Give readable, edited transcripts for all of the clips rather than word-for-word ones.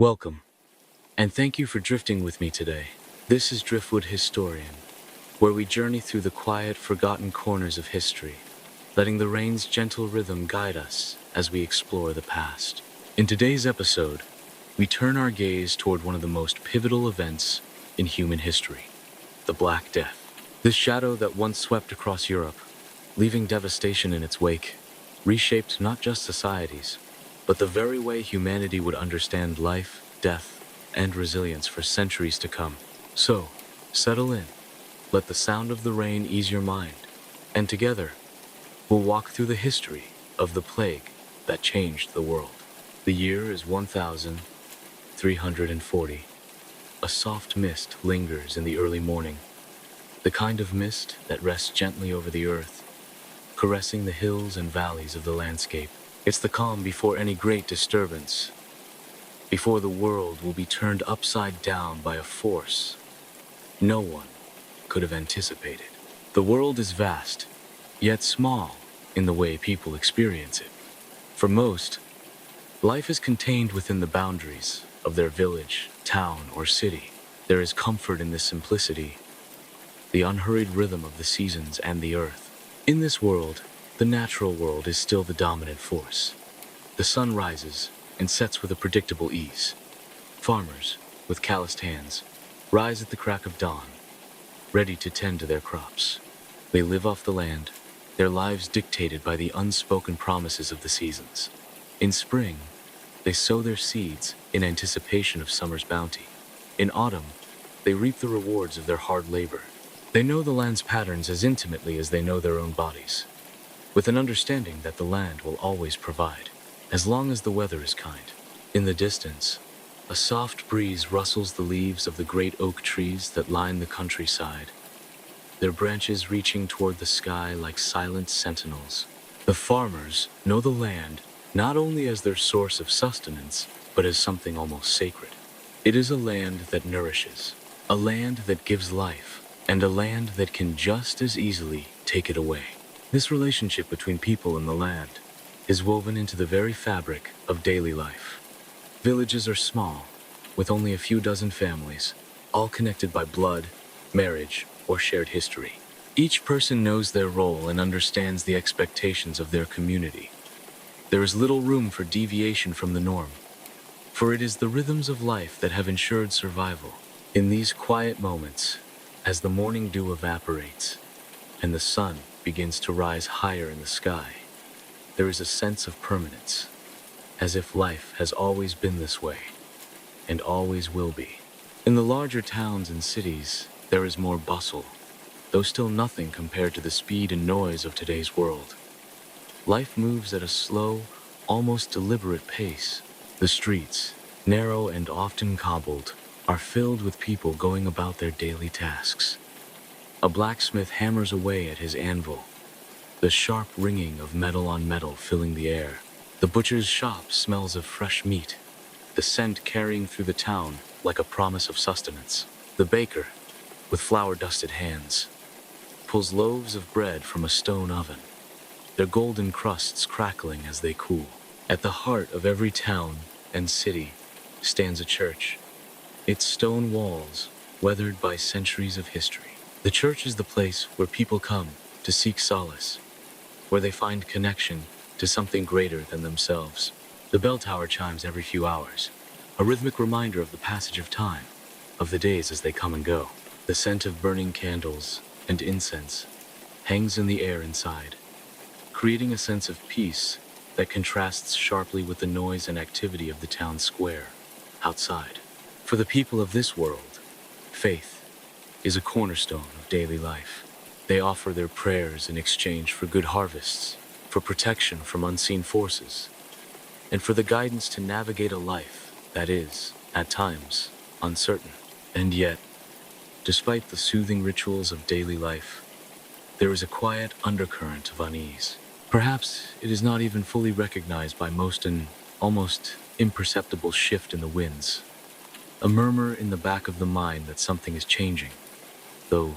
Welcome, and thank you for drifting with me today. This is Driftwood Historian, where we journey through the quiet, forgotten corners of history, letting the rain's gentle rhythm guide us as we explore the past. In today's episode, we turn our gaze toward one of the most pivotal events in human history, the Black Death. This shadow that once swept across Europe, leaving devastation in its wake, reshaped not just societies, but the very way humanity would understand life, death, and resilience for centuries to come. So, settle in, let the sound of the rain ease your mind, and together, we'll walk through the history of the plague that changed the world. The year is 1340. A soft mist lingers in the early morning, the kind of mist that rests gently over the earth, caressing the hills and valleys of the landscape. It's the calm before any great disturbance, before the world will be turned upside down by a force no one could have anticipated. The world is vast, yet small in the way people experience it. For most, life is contained within the boundaries of their village, town, or city. There is comfort in this simplicity, the unhurried rhythm of the seasons and the earth. In this world, the natural world is still the dominant force. The sun rises and sets with a predictable ease. Farmers, with calloused hands, rise at the crack of dawn, ready to tend to their crops. They live off the land, their lives dictated by the unspoken promises of the seasons. In spring, they sow their seeds in anticipation of summer's bounty. In autumn, they reap the rewards of their hard labor. They know the land's patterns as intimately as they know their own bodies, with an understanding that the land will always provide, as long as the weather is kind. In the distance, a soft breeze rustles the leaves of the great oak trees that line the countryside, their branches reaching toward the sky like silent sentinels. The farmers know the land not only as their source of sustenance, but as something almost sacred. It is a land that nourishes, a land that gives life, and a land that can just as easily take it away. This relationship between people and the land is woven into the very fabric of daily life. Villages are small, with only a few dozen families, all connected by blood, marriage, or shared history. Each person knows their role and understands the expectations of their community. There is little room for deviation from the norm, for it is the rhythms of life that have ensured survival. In these quiet moments, as the morning dew evaporates and the sun begins to rise higher in the sky, there is a sense of permanence, as if life has always been this way, and always will be. In the larger towns and cities, there is more bustle, though still nothing compared to the speed and noise of today's world. Life moves at a slow, almost deliberate pace. The streets, narrow and often cobbled, are filled with people going about their daily tasks. A blacksmith hammers away at his anvil, the sharp ringing of metal on metal filling the air. The butcher's shop smells of fresh meat, the scent carrying through the town like a promise of sustenance. The baker, with flour-dusted hands, pulls loaves of bread from a stone oven, their golden crusts crackling as they cool. At the heart of every town and city stands a church, its stone walls weathered by centuries of history. The church is the place where people come to seek solace, where they find connection to something greater than themselves. The bell tower chimes every few hours, a rhythmic reminder of the passage of time, of the days as they come and go. The scent of burning candles and incense hangs in the air inside, creating a sense of peace that contrasts sharply with the noise and activity of the town square outside. For the people of this world, faith is a cornerstone of daily life. They offer their prayers in exchange for good harvests, for protection from unseen forces, and for the guidance to navigate a life that is, at times, uncertain. And yet, despite the soothing rituals of daily life, there is a quiet undercurrent of unease. Perhaps it is not even fully recognized by most, an almost imperceptible shift in the winds, a murmur in the back of the mind that something is changing, though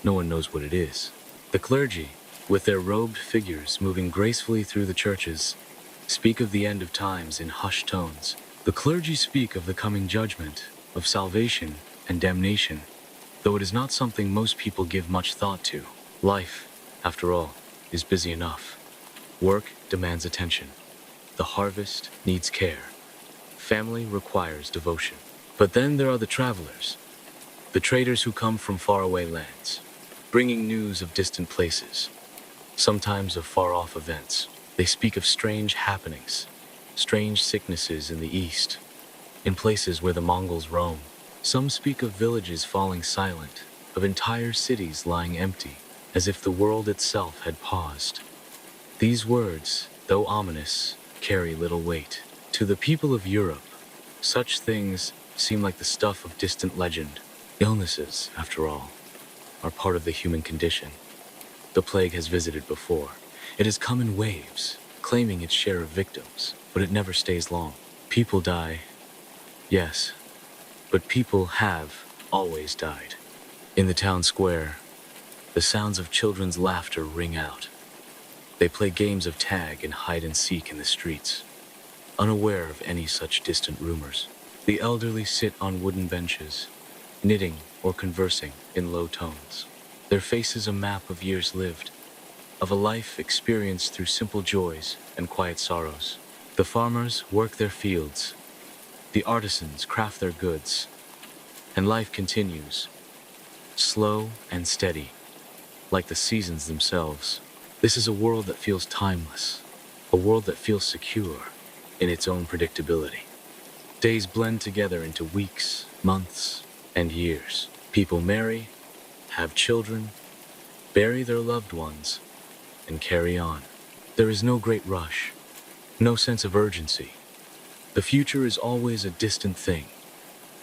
no one knows what it is. The clergy, with their robed figures moving gracefully through the churches, speak of the end of times in hushed tones, The clergy speak of the coming judgment, of salvation and damnation, though it is not something most people give much thought to. Life, after all, is busy enough. Work demands attention. The harvest needs care. Family requires devotion. But then there are the travelers, the traders who come from faraway lands, bringing news of distant places, sometimes of far-off events. They speak of strange happenings, strange sicknesses in the east, in places where the Mongols roam. Some speak of villages falling silent, of entire cities lying empty, as if the world itself had paused. These words, though ominous, carry little weight. To the people of Europe, such things seem like the stuff of distant legend. Illnesses, after all, are part of the human condition. The plague has visited before. It has come in waves, claiming its share of victims, but it never stays long. People die, yes, but people have always died. In the town square, the sounds of children's laughter ring out. They play games of tag and hide and seek in the streets, unaware of any such distant rumors. The elderly sit on wooden benches, knitting or conversing in low tones, their faces a map of years lived, of a life experienced through simple joys and quiet sorrows. The farmers work their fields, the artisans craft their goods, and life continues, slow and steady, like the seasons themselves. This is a world that feels timeless, a world that feels secure in its own predictability. Days blend together into weeks, months, and years. People marry, have children, bury their loved ones, and carry on. There is no great rush, no sense of urgency. The future is always a distant thing,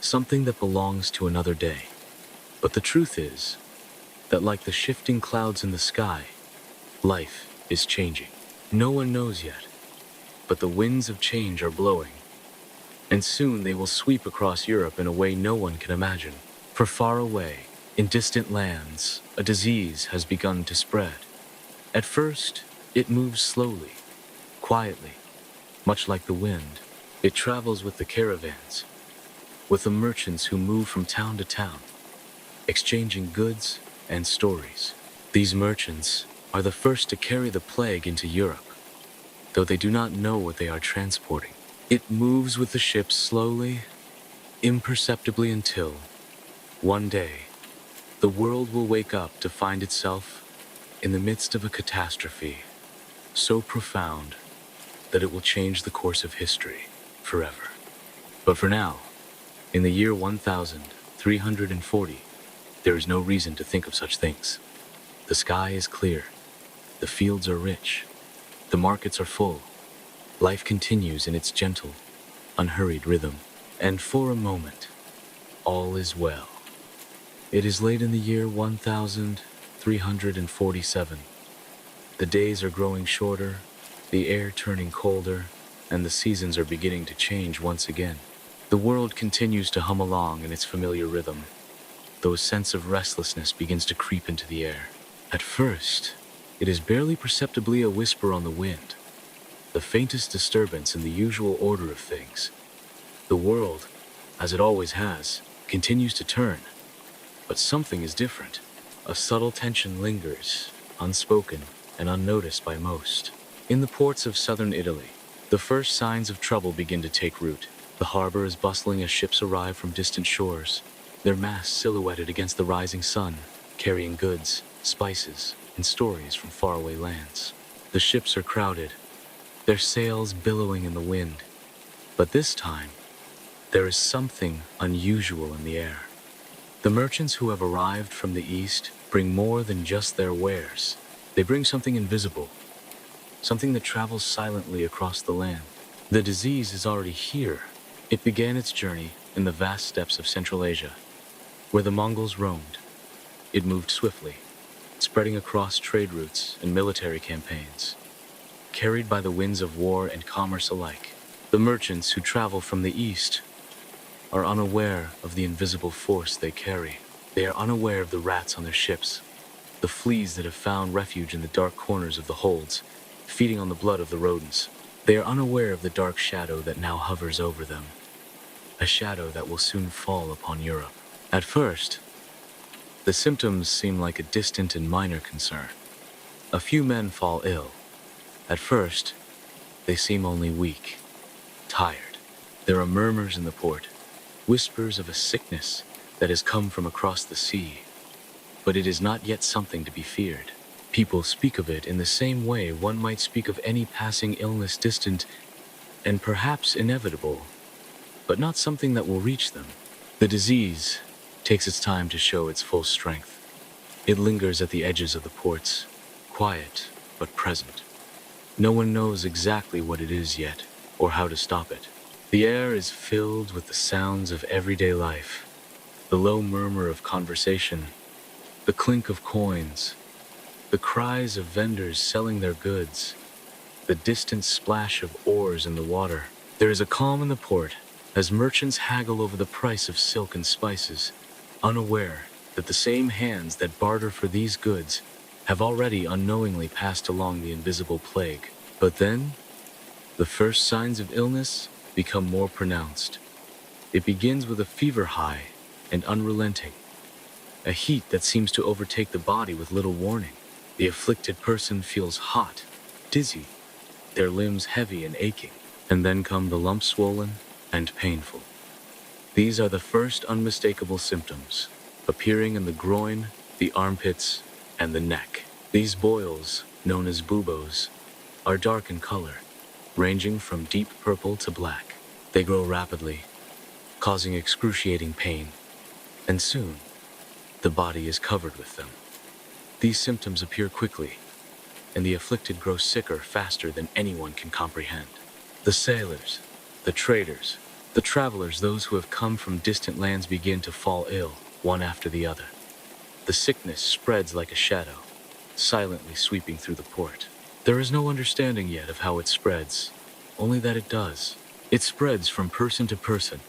something that belongs to another day. But the truth is that, like the shifting clouds in the sky, life is changing. No one knows yet, but the winds of change are blowing, and soon they will sweep across Europe in a way no one can imagine. For far away, in distant lands, a disease has begun to spread. At first, it moves slowly, quietly, much like the wind. It travels with the caravans, with the merchants who move from town to town, exchanging goods and stories. These merchants are the first to carry the plague into Europe, though they do not know what they are transporting. It moves with the ships slowly, imperceptibly, until, one day, the world will wake up to find itself in the midst of a catastrophe so profound that it will change the course of history forever. But for now, in the year 1340, there is no reason to think of such things. The sky is clear, the fields are rich, the markets are full. Life continues in its gentle, unhurried rhythm, and for a moment, all is well. It is late in the year 1347. The days are growing shorter, the air turning colder, and the seasons are beginning to change once again. The world continues to hum along in its familiar rhythm, though a sense of restlessness begins to creep into the air. At first, it is barely perceptibly a whisper on the wind, the faintest disturbance in the usual order of things. The world, as it always has, continues to turn, but something is different. A subtle tension lingers, unspoken and unnoticed by most. In the ports of southern Italy, the first signs of trouble begin to take root. The harbor is bustling as ships arrive from distant shores, their masts silhouetted against the rising sun, carrying goods, spices, and stories from faraway lands. The ships are crowded, their sails billowing in the wind. But this time, there is something unusual in the air. The merchants who have arrived from the east bring more than just their wares. They bring something invisible, something that travels silently across the land. The disease is already here. It began its journey in the vast steppes of Central Asia, where the Mongols roamed. It moved swiftly, spreading across trade routes and military campaigns, carried by the winds of war and commerce alike. The merchants who travel from the east are unaware of the invisible force they carry. They are unaware of the rats on their ships, the fleas that have found refuge in the dark corners of the holds, feeding on the blood of the rodents. They are unaware of the dark shadow that now hovers over them, a shadow that will soon fall upon Europe. At first, the symptoms seem like a distant and minor concern. A few men fall ill. At first, they seem only weak, tired. There are murmurs in the port, whispers of a sickness that has come from across the sea, but it is not yet something to be feared. People speak of it in the same way one might speak of any passing illness, distant and perhaps inevitable, but not something that will reach them. The disease takes its time to show its full strength. It lingers at the edges of the ports, quiet but present. No one knows exactly what it is yet, or how to stop it. The air is filled with the sounds of everyday life, the low murmur of conversation, the clink of coins, the cries of vendors selling their goods, the distant splash of oars in the water. There is a calm in the port as merchants haggle over the price of silk and spices, unaware that the same hands that barter for these goods have already unknowingly passed along the invisible plague. But then, the first signs of illness become more pronounced. It begins with a fever high and unrelenting, a heat that seems to overtake the body with little warning. The afflicted person feels hot, dizzy, their limbs heavy and aching, and then come the lumps swollen and painful. These are the first unmistakable symptoms, appearing in the groin, the armpits, and the neck. These boils, known as buboes, are dark in color, ranging from deep purple to black. They grow rapidly, causing excruciating pain, and soon, the body is covered with them. These symptoms appear quickly, and the afflicted grow sicker faster than anyone can comprehend. The sailors, the traders, the travelers, those who have come from distant lands begin to fall ill, one after the other. The sickness spreads like a shadow, silently sweeping through the port. There is no understanding yet of how it spreads, only that it does. It spreads from person to person,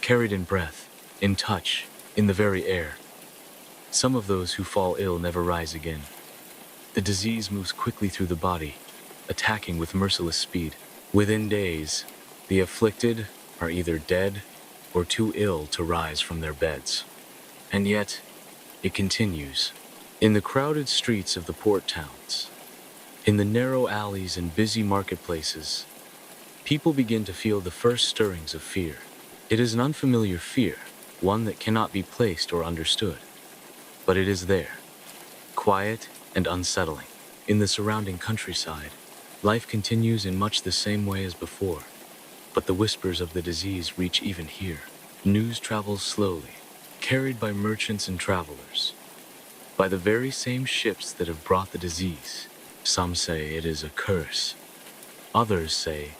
carried in breath, in touch, in the very air. Some of those who fall ill never rise again. The disease moves quickly through the body, attacking with merciless speed. Within days, the afflicted are either dead or too ill to rise from their beds. And yet, it continues. In the crowded streets of the port towns, in the narrow alleys and busy marketplaces, people begin to feel the first stirrings of fear. It is an unfamiliar fear, one that cannot be placed or understood. But it is there, quiet and unsettling. In the surrounding countryside, life continues in much the same way as before, but the whispers of the disease reach even here. News travels slowly, carried by merchants and travelers, by the very same ships that have brought the disease. Some say it is a curse. Others say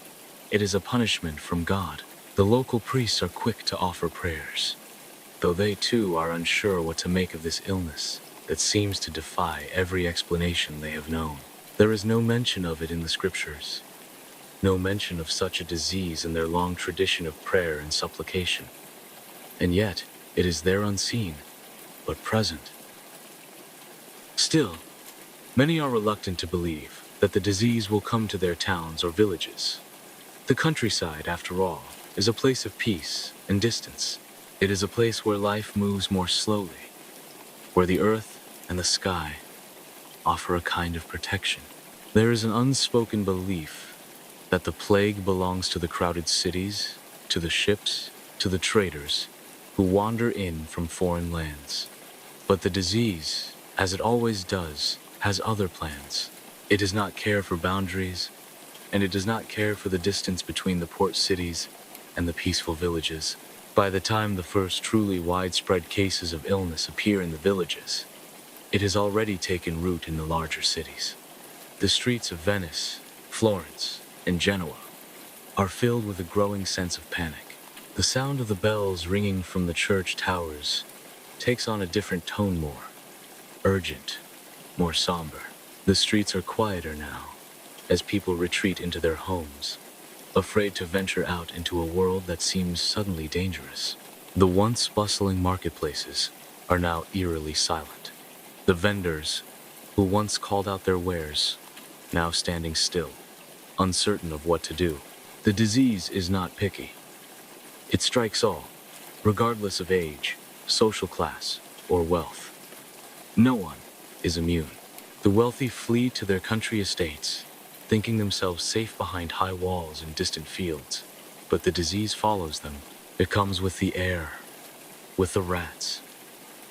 it is a punishment from God. The local priests are quick to offer prayers, though they too are unsure what to make of this illness that seems to defy every explanation they have known. There is no mention of it in the scriptures, no mention of such a disease in their long tradition of prayer and supplication. And yet, it is there unseen, but present. Still, many are reluctant to believe that the disease will come to their towns or villages. The countryside, after all, is a place of peace and distance. It is a place where life moves more slowly, where the earth and the sky offer a kind of protection. There is an unspoken belief that the plague belongs to the crowded cities, to the ships, to the traders who wander in from foreign lands. But the disease, as it always does, has other plans. It does not care for boundaries, and it does not care for the distance between the port cities and the peaceful villages. By the time the first truly widespread cases of illness appear in the villages, it has already taken root in the larger cities. The streets of Venice, Florence, and Genoa are filled with a growing sense of panic. The sound of the bells ringing from the church towers takes on a different tone, more urgent, more somber. The streets are quieter now, as people retreat into their homes, afraid to venture out into a world that seems suddenly dangerous. The once bustling marketplaces are now eerily silent. The vendors, who once called out their wares, now standing still, uncertain of what to do. The disease is not picky. It strikes all, regardless of age, social class, or wealth. No one is immune. The wealthy flee to their country estates, thinking themselves safe behind high walls and distant fields. But the disease follows them. It comes with the air, with the rats,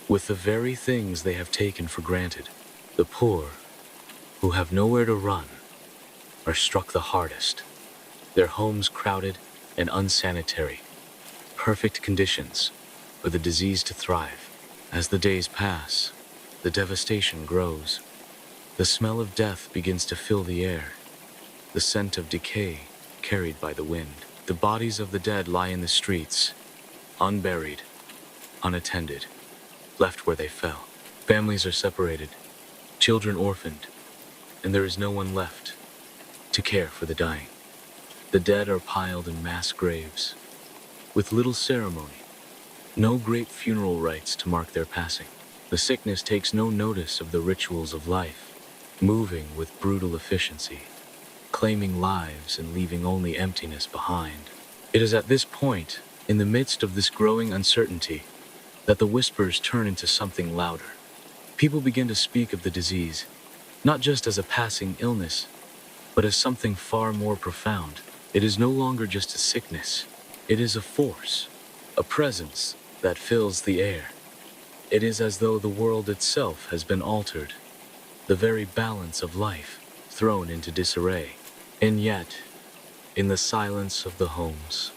with the very things they have taken for granted. The poor, who have nowhere to run, are struck the hardest. Their homes crowded and unsanitary. Perfect conditions for the disease to thrive. As the days pass, the devastation grows. The smell of death begins to fill the air, the scent of decay carried by the wind. The bodies of the dead lie in the streets, unburied, unattended, left where they fell. Families are separated, children orphaned, and there is no one left to care for the dying. The dead are piled in mass graves, with little ceremony, no great funeral rites to mark their passing. The sickness takes no notice of the rituals of life, moving with brutal efficiency, claiming lives and leaving only emptiness behind. It is at this point, in the midst of this growing uncertainty, that the whispers turn into something louder. People begin to speak of the disease, not just as a passing illness, but as something far more profound. It is no longer just a sickness. It is a force, a presence that fills the air. It is as though the world itself has been altered, the very balance of life thrown into disarray. And yet, in the silence of the homes,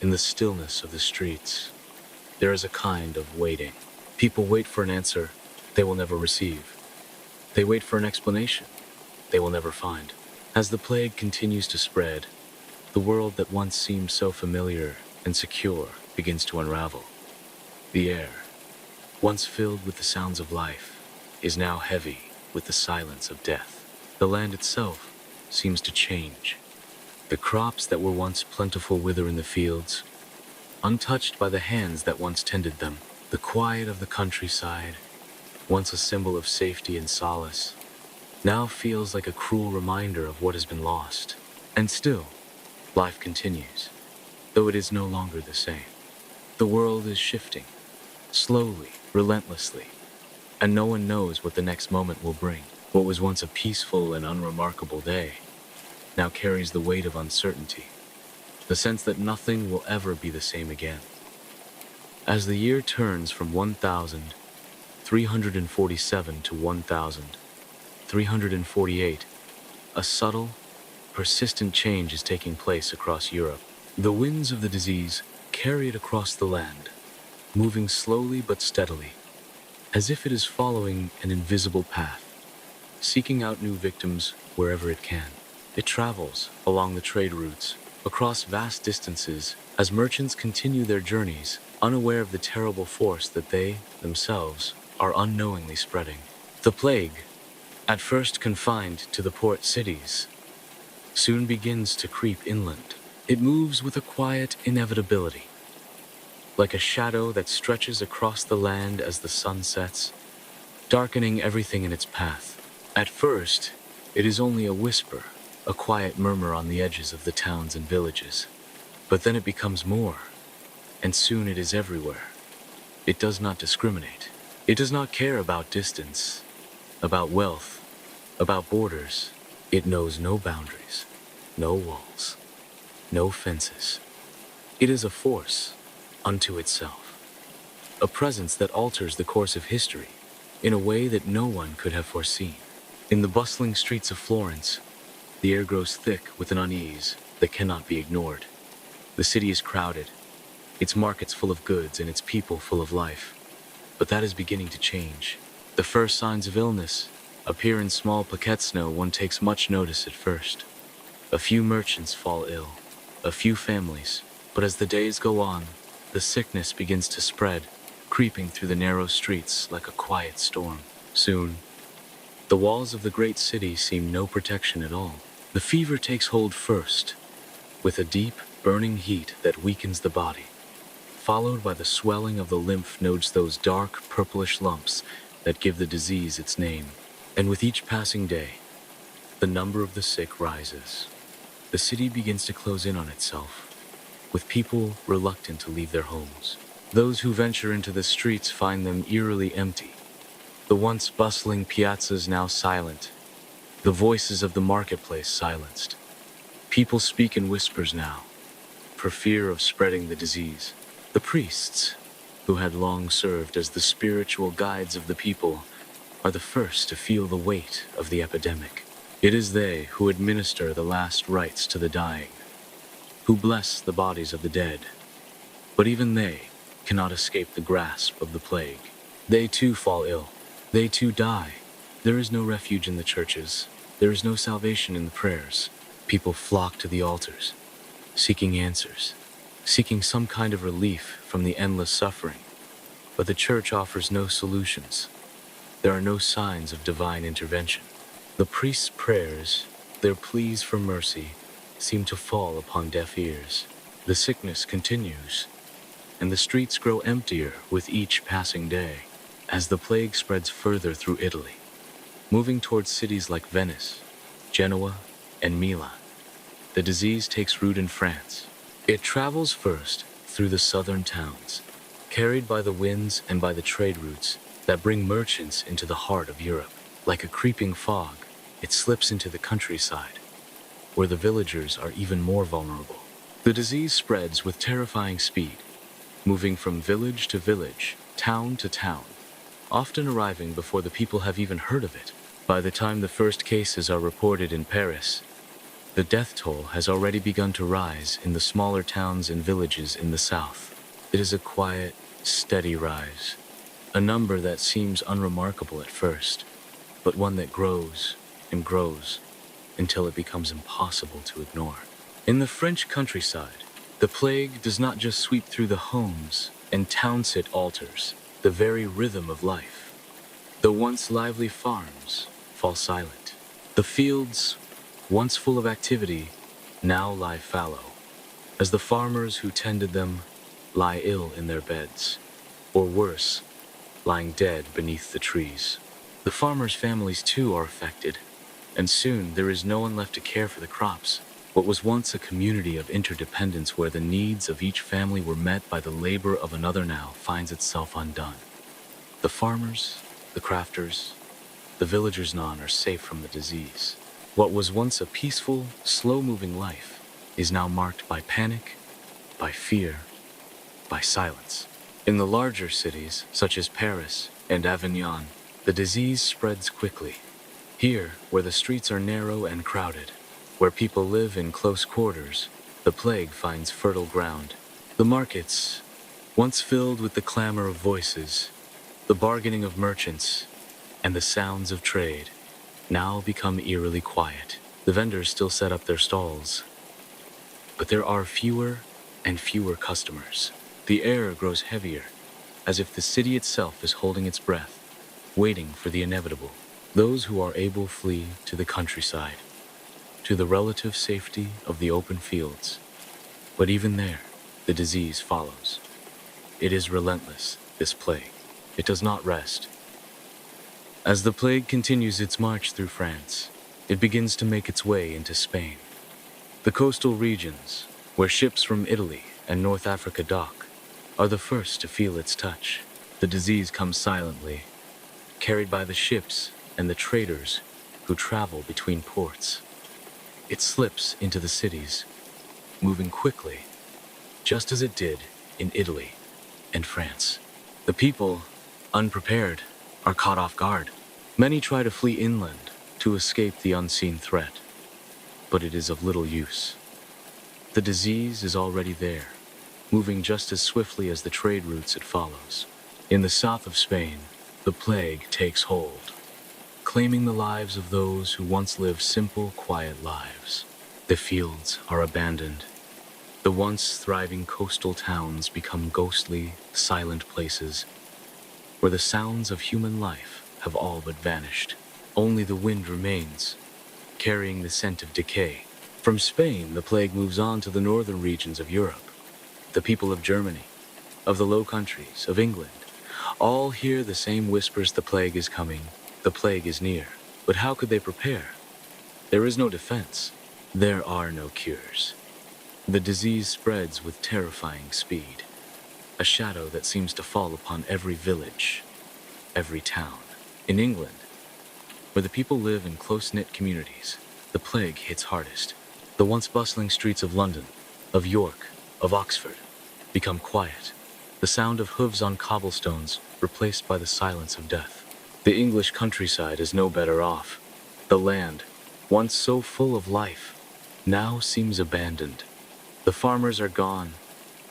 in the stillness of the streets, there is a kind of waiting. People wait for an answer they will never receive. They wait for an explanation they will never find. As the plague continues to spread, the world that once seemed so familiar and secure begins to unravel. The air, once filled with the sounds of life, is now heavy with the silence of death. The land itself seems to change. The crops that were once plentiful wither in the fields, untouched by the hands that once tended them. The quiet of the countryside, once a symbol of safety and solace, now feels like a cruel reminder of what has been lost. And still, life continues, though it is no longer the same. The world is shifting, slowly, relentlessly, and no one knows what the next moment will bring. What was once a peaceful and unremarkable day now carries the weight of uncertainty, the sense that nothing will ever be the same again. As the year turns from 1,347 to 1,348, a subtle, persistent change is taking place across Europe. The winds of the disease carry it across the land, moving slowly but steadily, as if it is following an invisible path, seeking out new victims wherever it can. It travels along the trade routes, across vast distances, as merchants continue their journeys, unaware of the terrible force that they, themselves, are unknowingly spreading. The plague, at first confined to the port cities, soon begins to creep inland. It moves with a quiet inevitability, like a shadow that stretches across the land as the sun sets, darkening everything in its path. At first, it is only a whisper, a quiet murmur on the edges of the towns and villages. But then it becomes more, and soon it is everywhere. It does not discriminate. It does not care about distance, about wealth, about borders. It knows no boundaries, no walls, no fences. It is a force unto itself, a presence that alters the course of history in a way that no one could have foreseen. In the bustling streets of Florence, the air grows thick with an unease that cannot be ignored. The city is crowded, its markets full of goods and its people full of life. But that is beginning to change. The first signs of illness appear in small plaquettes. No one takes much notice at first. A few merchants fall ill, a few families. But as the days go on, the sickness begins to spread, creeping through the narrow streets like a quiet storm. Soon, the walls of the great city seem no protection at all. The fever takes hold first, with a deep, burning heat that weakens the body, followed by the swelling of the lymph nodes, those dark, purplish lumps that give the disease its name. And with each passing day, the number of the sick rises. The city begins to close in on itself, with people reluctant to leave their homes. Those who venture into the streets find them eerily empty. The once bustling piazzas now silent, the voices of the marketplace silenced. People speak in whispers now, for fear of spreading the disease. The priests, who had long served as the spiritual guides of the people, are the first to feel the weight of the epidemic. It is they who administer the last rites to the dying, who bless the bodies of the dead. But even they cannot escape the grasp of the plague. They too fall ill. They too die. There is no refuge in the churches. There is no salvation in the prayers. People flock to the altars, seeking answers, seeking some kind of relief from the endless suffering. But the church offers no solutions. There are no signs of divine intervention. The priest's prayers, their pleas for mercy, seem to fall upon deaf ears. The sickness continues, and the streets grow emptier with each passing day. As the plague spreads further through Italy, moving towards cities like Venice, Genoa, and Milan, the disease takes root in France. It travels first through the southern towns, carried by the winds and by the trade routes that bring merchants into the heart of Europe. Like a creeping fog, it slips into the countryside, where the villagers are even more vulnerable. The disease spreads with terrifying speed, moving from village to village, town to town, often arriving before the people have even heard of it. By the time the first cases are reported in Paris, the death toll has already begun to rise in the smaller towns and villages in the south. It is a quiet, steady rise, a number that seems unremarkable at first, but one that grows and grows until it becomes impossible to ignore. In the French countryside, the plague does not just sweep through the homes and towns it alters the very rhythm of life. The once lively farms fall silent. The fields, once full of activity, now lie fallow, as the farmers who tended them lie ill in their beds, or worse, lying dead beneath the trees. The farmers' families too are affected, and soon there is no one left to care for the crops. What was once a community of interdependence where the needs of each family were met by the labor of another now finds itself undone. The farmers, the crafters, the villagers none are safe from the disease. What was once a peaceful, slow-moving life is now marked by panic, by fear, by silence. In the larger cities, such as Paris and Avignon, the disease spreads quickly. Here, where the streets are narrow and crowded, where people live in close quarters, the plague finds fertile ground. The markets, once filled with the clamor of voices, the bargaining of merchants, and the sounds of trade, now become eerily quiet. The vendors still set up their stalls, but there are fewer and fewer customers. The air grows heavier, as if the city itself is holding its breath, waiting for the inevitable. Those who are able flee to the countryside, to the relative safety of the open fields. But even there, the disease follows. It is relentless, this plague. It does not rest. As the plague continues its march through France, it begins to make its way into Spain. The coastal regions, where ships from Italy and North Africa dock, are the first to feel its touch. The disease comes silently, carried by the ships and the traders who travel between ports. It slips into the cities, moving quickly, just as it did in Italy and France. The people, unprepared, are caught off guard. Many try to flee inland to escape the unseen threat, but it is of little use. The disease is already there, moving just as swiftly as the trade routes it follows. In the south of Spain, the plague takes hold, claiming the lives of those who once lived simple, quiet lives. The fields are abandoned. The once thriving coastal towns become ghostly, silent places where the sounds of human life have all but vanished. Only the wind remains, carrying the scent of decay. From Spain, the plague moves on to the northern regions of Europe. The people of Germany, of the Low Countries, of England, all hear the same whispers: the plague is coming, the plague is near. But how could they prepare? There is no defense. There are no cures. The disease spreads with terrifying speed, a shadow that seems to fall upon every village, every town. In England, where the people live in close-knit communities, the plague hits hardest. The once bustling streets of London, of York, of Oxford, become quiet, the sound of hooves on cobblestones replaced by the silence of death. The English countryside is no better off. The land, once so full of life, now seems abandoned. The farmers are gone,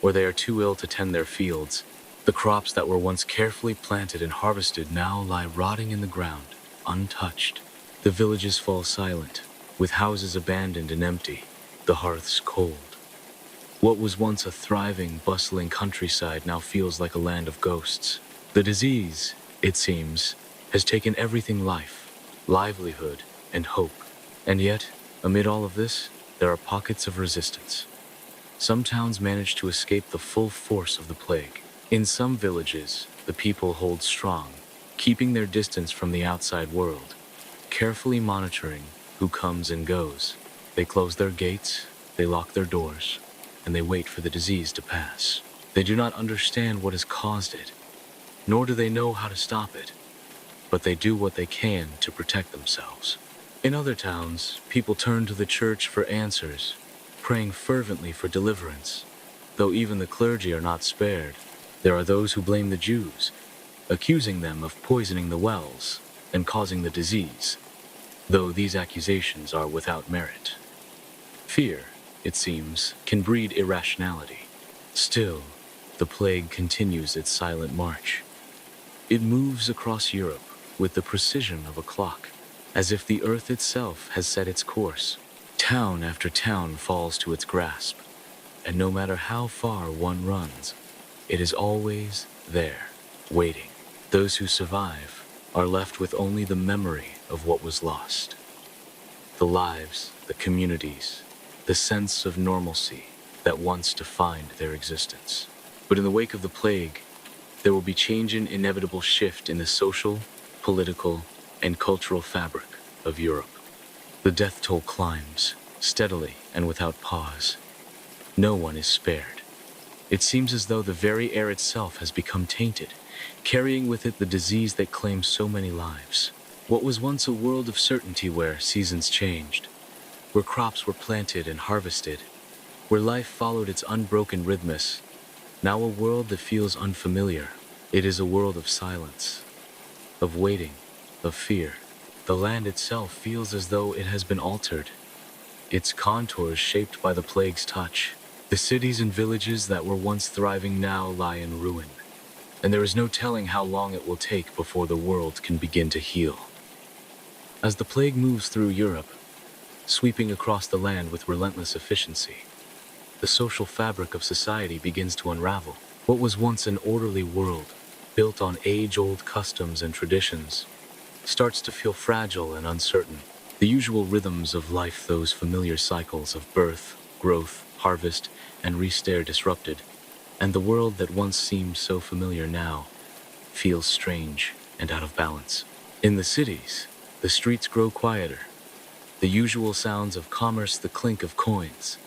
or they are too ill to tend their fields. The crops that were once carefully planted and harvested now lie rotting in the ground, untouched. The villages fall silent, with houses abandoned and empty, the hearths cold. What was once a thriving, bustling countryside now feels like a land of ghosts. The disease, it seems, has taken everything life, livelihood, and hope. And yet, amid all of this, there are pockets of resistance. Some towns manage to escape the full force of the plague. In some villages, the people hold strong, keeping their distance from the outside world, carefully monitoring who comes and goes. They close their gates, they lock their doors, and they wait for the disease to pass. They do not understand what has caused it, nor do they know how to stop it, but they do what they can to protect themselves. In other towns, people turn to the church for answers, praying fervently for deliverance. Though even the clergy are not spared, there are those who blame the Jews, accusing them of poisoning the wells and causing the disease, though these accusations are without merit. Fear, it seems, can breed irrationality. Still, the plague continues its silent march. It moves across Europe with the precision of a clock, as if the earth itself has set its course. Town after town falls to its grasp, and no matter how far one runs, it is always there, waiting. Those who survive are left with only the memory of what was lost. The lives, the communities, the sense of normalcy that once defined their existence. But in the wake of the plague, there will be change, an inevitable shift in the social, political, and cultural fabric of Europe. The death toll climbs, steadily and without pause. No one is spared. It seems as though the very air itself has become tainted, carrying with it the disease that claims so many lives. What was once a world of certainty where seasons changed, where crops were planted and harvested, where life followed its unbroken rhythms, now a world that feels unfamiliar. It is a world of silence, of waiting, of fear. The land itself feels as though it has been altered, its contours shaped by the plague's touch. The cities and villages that were once thriving now lie in ruin, and there is no telling how long it will take before the world can begin to heal. As the plague moves through Europe, sweeping across the land with relentless efficiency, the social fabric of society begins to unravel. What was once an orderly world, built on age-old customs and traditions, starts to feel fragile and uncertain. The usual rhythms of life, those familiar cycles of birth, growth, harvest, and rest are disrupted, and the world that once seemed so familiar now feels strange and out of balance. In the cities, the streets grow quieter. The usual sounds of commerce, the clink of coins,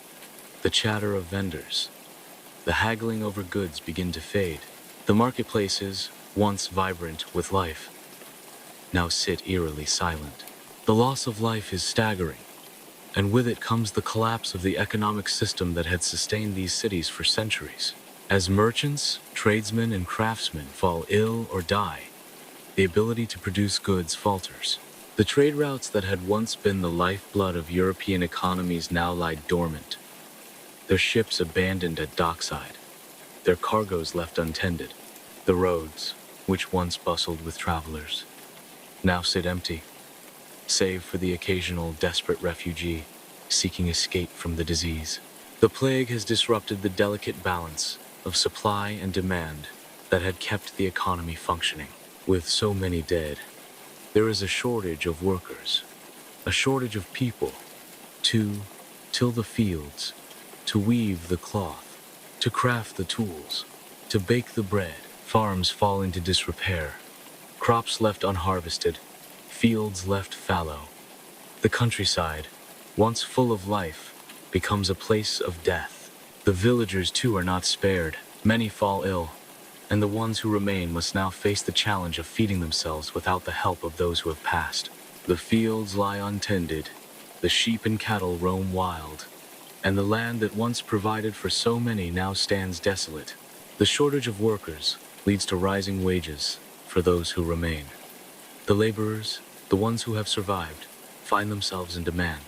the chatter of vendors, the haggling over goods begin to fade. The marketplaces, once vibrant with life, now sit eerily silent. The loss of life is staggering, and with it comes the collapse of the economic system that had sustained these cities for centuries. As merchants, tradesmen, and craftsmen fall ill or die, the ability to produce goods falters. The trade routes that had once been the lifeblood of European economies now lie dormant, their ships abandoned at dockside, their cargoes left untended. The roads, which once bustled with travelers, now sit empty, save for the occasional desperate refugee seeking escape from the disease. The plague has disrupted the delicate balance of supply and demand that had kept the economy functioning. With so many dead, there is a shortage of workers, a shortage of people to till the fields, to weave the cloth, to craft the tools, to bake the bread. Farms fall into disrepair, crops left unharvested, fields left fallow. The countryside, once full of life, becomes a place of death. The villagers too are not spared. Many fall ill, and the ones who remain must now face the challenge of feeding themselves without the help of those who have passed. The fields lie untended, the sheep and cattle roam wild, and the land that once provided for so many now stands desolate. The shortage of workers leads to rising wages for those who remain. The laborers, the ones who have survived, find themselves in demand.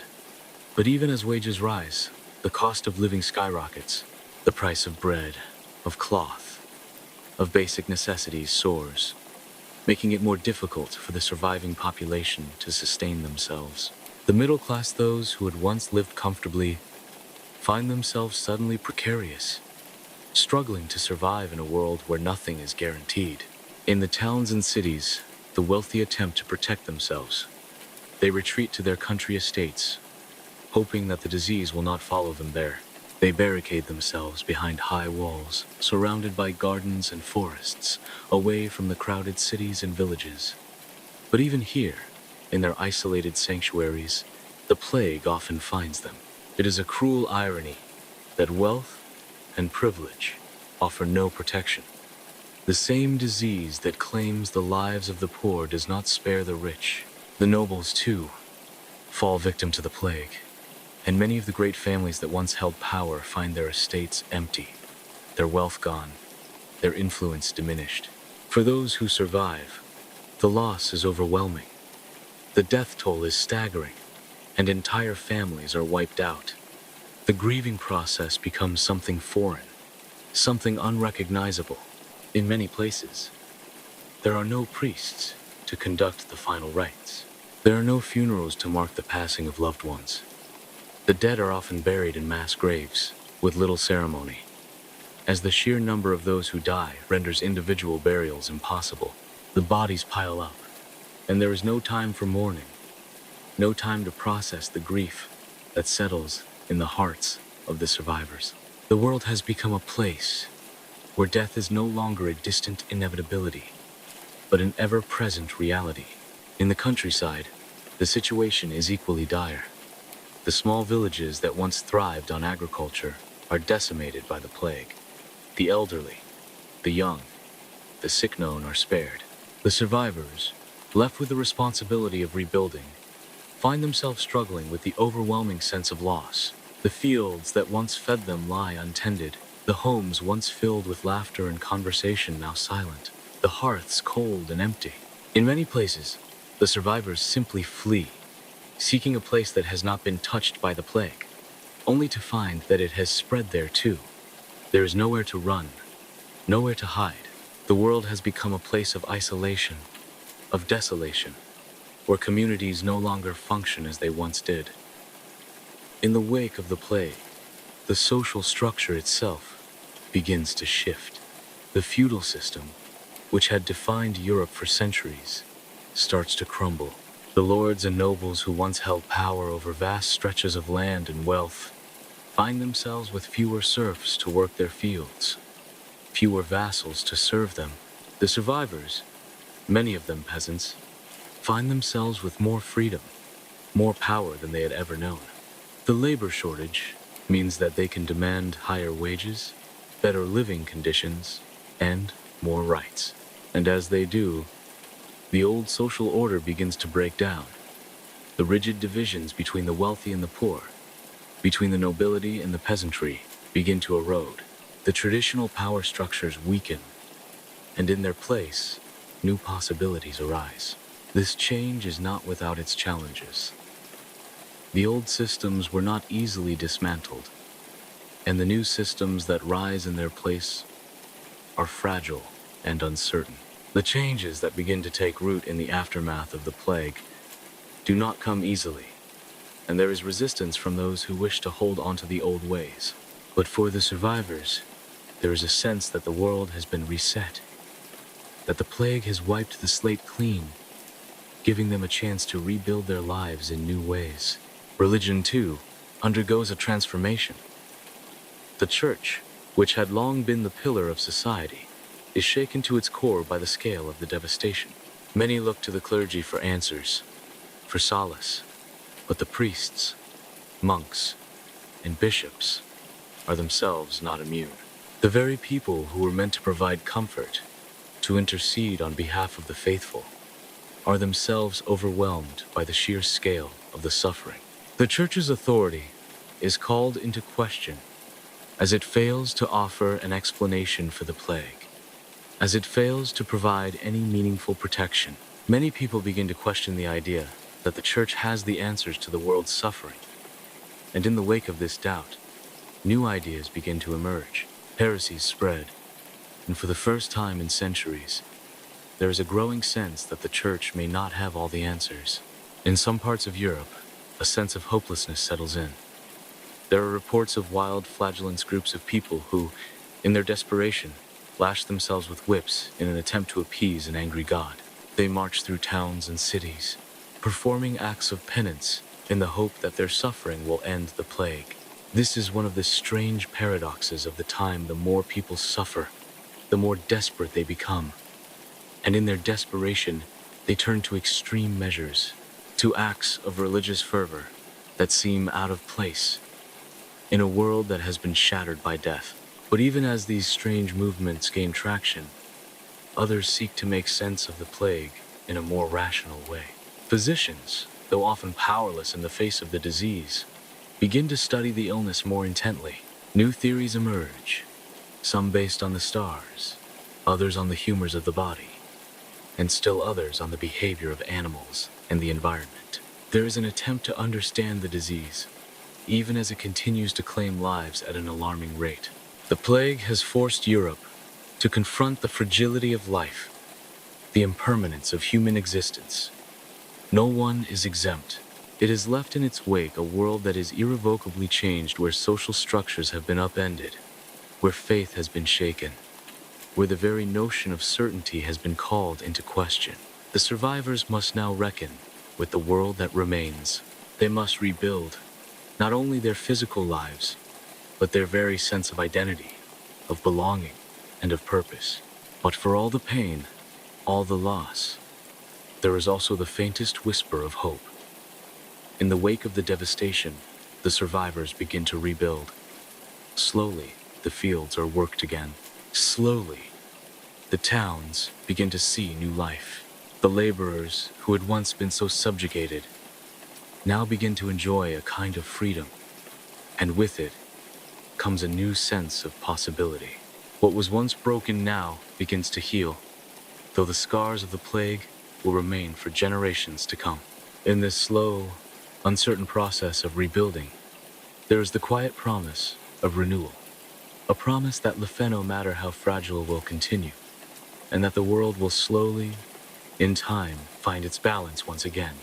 But even as wages rise, the cost of living skyrockets. The price of bread, of cloth, of basic necessities soars, making it more difficult for the surviving population to sustain themselves. The middle class, those who had once lived comfortably, find themselves suddenly precarious, struggling to survive in a world where nothing is guaranteed. In the towns and cities, the wealthy attempt to protect themselves. They retreat to their country estates, hoping that the disease will not follow them there. They barricade themselves behind high walls, surrounded by gardens and forests, away from the crowded cities and villages. But even here, in their isolated sanctuaries, the plague often finds them. It is a cruel irony that wealth and privilege offer no protection. The same disease that claims the lives of the poor does not spare the rich. The nobles, too, fall victim to the plague, and many of the great families that once held power find their estates empty, their wealth gone, their influence diminished. For those who survive, the loss is overwhelming. The death toll is staggering, and entire families are wiped out. The grieving process becomes something foreign, something unrecognizable. In many places, there are no priests to conduct the final rites. There are no funerals to mark the passing of loved ones. The dead are often buried in mass graves, with little ceremony, as the sheer number of those who die renders individual burials impossible. The bodies pile up, and there is no time for mourning, no time to process the grief that settles in the hearts of the survivors. The world has become a place where death is no longer a distant inevitability, but an ever-present reality. In the countryside, the situation is equally dire. The small villages that once thrived on agriculture are decimated by the plague. The elderly, the young, the sick known are spared. The survivors, left with the responsibility of rebuilding, find themselves struggling with the overwhelming sense of loss. The fields that once fed them lie untended, the homes once filled with laughter and conversation now silent, the hearths cold and empty. In many places, the survivors simply flee, seeking a place that has not been touched by the plague, only to find that it has spread there too. There is nowhere to run, nowhere to hide. The world has become a place of isolation, of desolation, where communities no longer function as they once did. In the wake of the plague, the social structure itself begins to shift. The feudal system, which had defined Europe for centuries, starts to crumble. The lords and nobles who once held power over vast stretches of land and wealth find themselves with fewer serfs to work their fields, fewer vassals to serve them. The survivors, many of them peasants, find themselves with more freedom, more power than they had ever known. The labor shortage means that they can demand higher wages, better living conditions, and more rights. And as they do, the old social order begins to break down. The rigid divisions between the wealthy and the poor, between the nobility and the peasantry, begin to erode. The traditional power structures weaken, and in their place, new possibilities arise. This change is not without its challenges. The old systems were not easily dismantled, and the new systems that rise in their place are fragile and uncertain. The changes that begin to take root in the aftermath of the plague do not come easily, and there is resistance from those who wish to hold on to the old ways. But for the survivors, there is a sense that the world has been reset, that the plague has wiped the slate clean, giving them a chance to rebuild their lives in new ways. Religion, too, undergoes a transformation. The church, which had long been the pillar of society, is shaken to its core by the scale of the devastation. Many look to the clergy for answers, for solace, but the priests, monks, and bishops are themselves not immune. The very people who were meant to provide comfort, to intercede on behalf of the faithful, are themselves overwhelmed by the sheer scale of the suffering. The Church's authority is called into question as it fails to offer an explanation for the plague, as it fails to provide any meaningful protection. Many people begin to question the idea that the Church has the answers to the world's suffering, and in the wake of this doubt, new ideas begin to emerge. Heresies spread, and for the first time in centuries, there is a growing sense that the Church may not have all the answers. In some parts of Europe, a sense of hopelessness settles in. There are reports of wild flagellance groups of people who, in their desperation, lash themselves with whips in an attempt to appease an angry God. They march through towns and cities, performing acts of penance in the hope that their suffering will end the plague. This is one of the strange paradoxes of the time. The more people suffer, the more desperate they become. And in their desperation, they turn to extreme measures, to acts of religious fervor that seem out of place in a world that has been shattered by death. But even as these strange movements gain traction, others seek to make sense of the plague in a more rational way. Physicians, though often powerless in the face of the disease, begin to study the illness more intently. New theories emerge, some based on the stars, others on the humors of the body, and still others on the behavior of animals and the environment. There is an attempt to understand the disease, even as it continues to claim lives at an alarming rate. The plague has forced Europe to confront the fragility of life, the impermanence of human existence. No one is exempt. It has left in its wake a world that is irrevocably changed, where social structures have been upended, where faith has been shaken, where the very notion of certainty has been called into question. The survivors must now reckon with the world that remains. They must rebuild not only their physical lives, but their very sense of identity, of belonging, and of purpose. But for all the pain, all the loss, there is also the faintest whisper of hope. In the wake of the devastation, the survivors begin to rebuild. Slowly, the fields are worked again. Slowly, the towns begin to see new life. The laborers, who had once been so subjugated, now begin to enjoy a kind of freedom, and with it comes a new sense of possibility. What was once broken now begins to heal, though the scars of the plague will remain for generations to come. In this slow, uncertain process of rebuilding, there is the quiet promise of renewal, a promise that no matter how fragile, will continue, and that the world will slowly, in time, find its balance once again.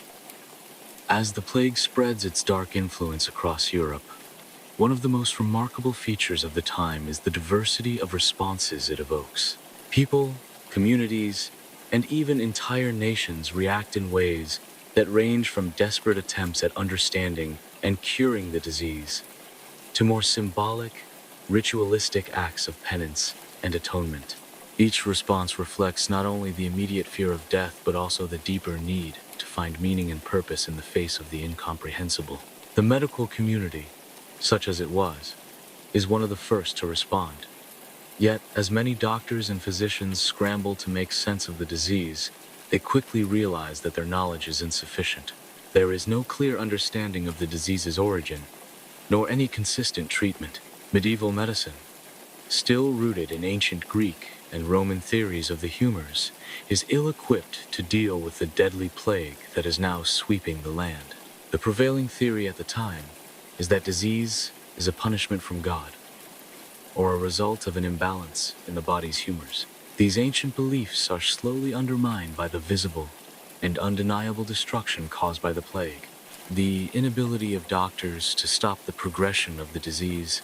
As the plague spreads its dark influence across Europe, one of the most remarkable features of the time is the diversity of responses it evokes. People, communities, and even entire nations react in ways that range from desperate attempts at understanding and curing the disease to more symbolic, ritualistic acts of penance and atonement. Each response reflects not only the immediate fear of death, but also the deeper need to find meaning and purpose in the face of the incomprehensible. The medical community, such as it was, is one of the first to respond. Yet, as many doctors and physicians scramble to make sense of the disease, they quickly realize that their knowledge is insufficient. There is no clear understanding of the disease's origin, nor any consistent treatment. Medieval medicine, still rooted in ancient Greek and Roman theories of the humors, is ill-equipped to deal with the deadly plague that is now sweeping the land. The prevailing theory at the time is that disease is a punishment from God, or a result of an imbalance in the body's humors. These ancient beliefs are slowly undermined by the visible and undeniable destruction caused by the plague. The inability of doctors to stop the progression of the disease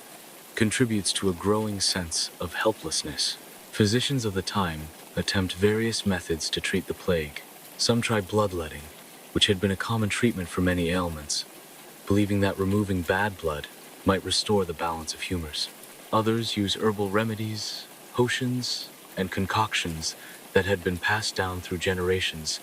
contributes to a growing sense of helplessness. Physicians of the time attempt various methods to treat the plague. Some try bloodletting, which had been a common treatment for many ailments, believing that removing bad blood might restore the balance of humors. Others use herbal remedies, potions, and concoctions that had been passed down through generations,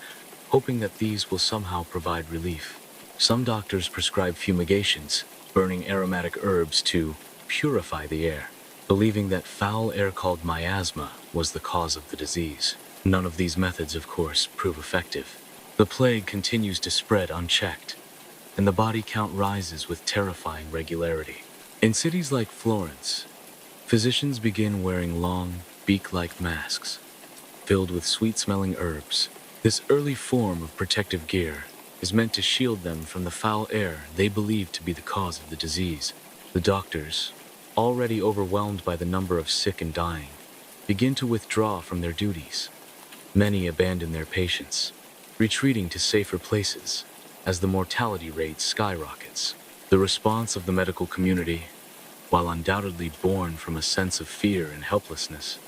hoping that these will somehow provide relief. Some doctors prescribe fumigations, burning aromatic herbs to purify the air, believing that foul air called miasma was the cause of the disease. None of these methods, of course, prove effective. The plague continues to spread unchecked, and the body count rises with terrifying regularity. In cities like Florence, physicians begin wearing long, beak-like masks, filled with sweet-smelling herbs. This early form of protective gear is meant to shield them from the foul air they believe to be the cause of the disease. The doctors, already overwhelmed by the number of sick and dying, begin to withdraw from their duties. Many abandon their patients, retreating to safer places as the mortality rate skyrockets. The response of the medical community, while undoubtedly born from a sense of fear and helplessness,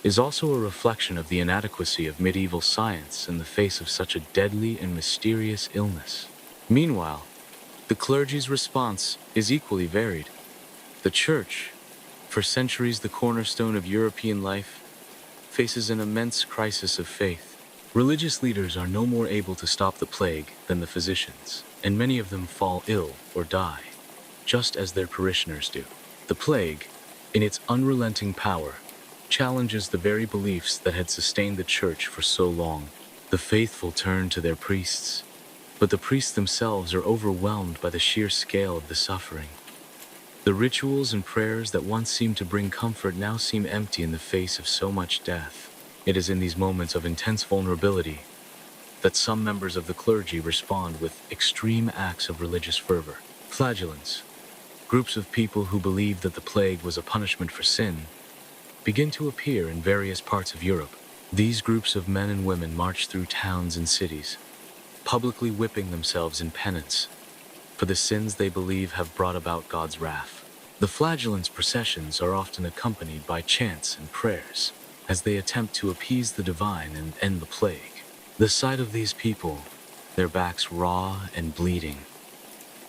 is also a reflection of the inadequacy of medieval science in the face of such a deadly and mysterious illness. Meanwhile, the clergy's response is equally varied. The Church, for centuries the cornerstone of European life, faces an immense crisis of faith. Religious leaders are no more able to stop the plague than the physicians, and many of them fall ill or die, just as their parishioners do. The plague, in its unrelenting power, challenges the very beliefs that had sustained the Church for so long. The faithful turn to their priests, but the priests themselves are overwhelmed by the sheer scale of the suffering. The rituals and prayers that once seemed to bring comfort now seem empty in the face of so much death. It is in these moments of intense vulnerability that some members of the clergy respond with extreme acts of religious fervor. Flagellants, groups of people who believed that the plague was a punishment for sin, begin to appear in various parts of Europe. These groups of men and women march through towns and cities, publicly whipping themselves in penance for the sins they believe have brought about God's wrath. The flagellants' processions are often accompanied by chants and prayers, as they attempt to appease the divine and end the plague. The sight of these people, their backs raw and bleeding,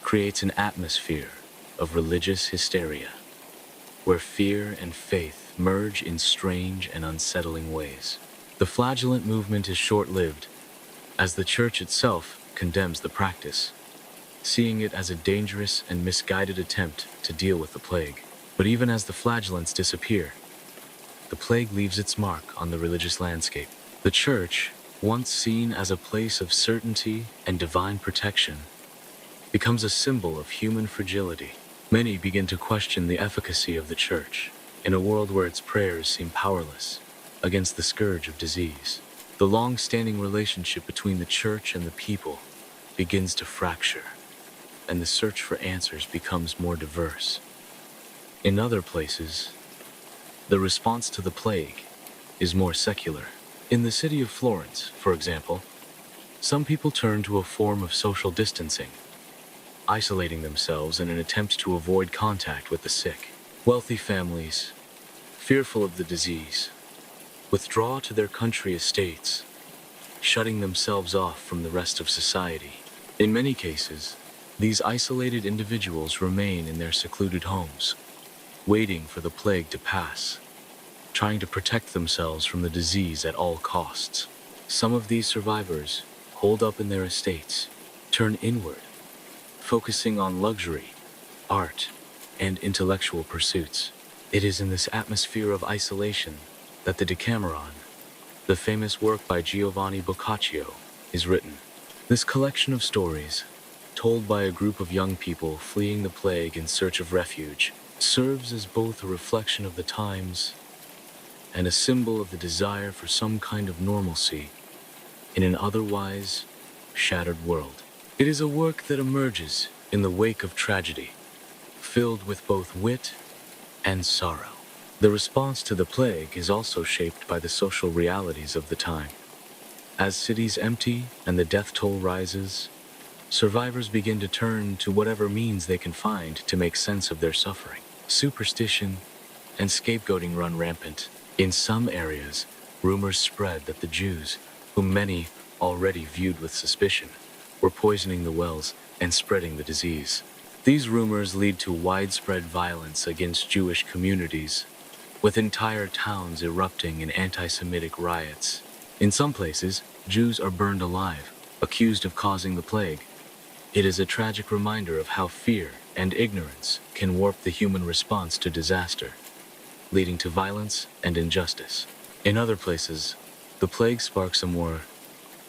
creates an atmosphere of religious hysteria, where fear and faith merge in strange and unsettling ways. The flagellant movement is short-lived, as the Church itself condemns the practice, seeing it as a dangerous and misguided attempt to deal with the plague. But even as the flagellants disappear, the plague leaves its mark on the religious landscape. The Church, once seen as a place of certainty and divine protection, becomes a symbol of human fragility. Many begin to question the efficacy of the Church in a world where its prayers seem powerless against the scourge of disease. The long-standing relationship between the Church and the people begins to fracture, and the search for answers becomes more diverse. In other places, the response to the plague is more secular. In the city of Florence, for example, some people turn to a form of social distancing, isolating themselves in an attempt to avoid contact with the sick. Wealthy families, fearful of the disease, withdraw to their country estates, shutting themselves off from the rest of society. In many cases, these isolated individuals remain in their secluded homes, waiting for the plague to pass, trying to protect themselves from the disease at all costs. Some of these survivors, holed up in their estates, turn inward, focusing on luxury, art, and intellectual pursuits. It is in this atmosphere of isolation that the Decameron, the famous work by Giovanni Boccaccio, is written. This collection of stories, told by a group of young people fleeing the plague in search of refuge, serves as both a reflection of the times and a symbol of the desire for some kind of normalcy in an otherwise shattered world. It is a work that emerges in the wake of tragedy, filled with both wit and sorrow. The response to the plague is also shaped by the social realities of the time. As cities empty and the death toll rises, survivors begin to turn to whatever means they can find to make sense of their suffering. Superstition and scapegoating run rampant. In some areas, rumors spread that the Jews, whom many already viewed with suspicion, were poisoning the wells and spreading the disease. These rumors lead to widespread violence against Jewish communities, with entire towns erupting in anti-Semitic riots. In some places, Jews are burned alive, accused of causing the plague. It is a tragic reminder of how fear and ignorance can warp the human response to disaster, leading to violence and injustice. In other places, the plague sparks a more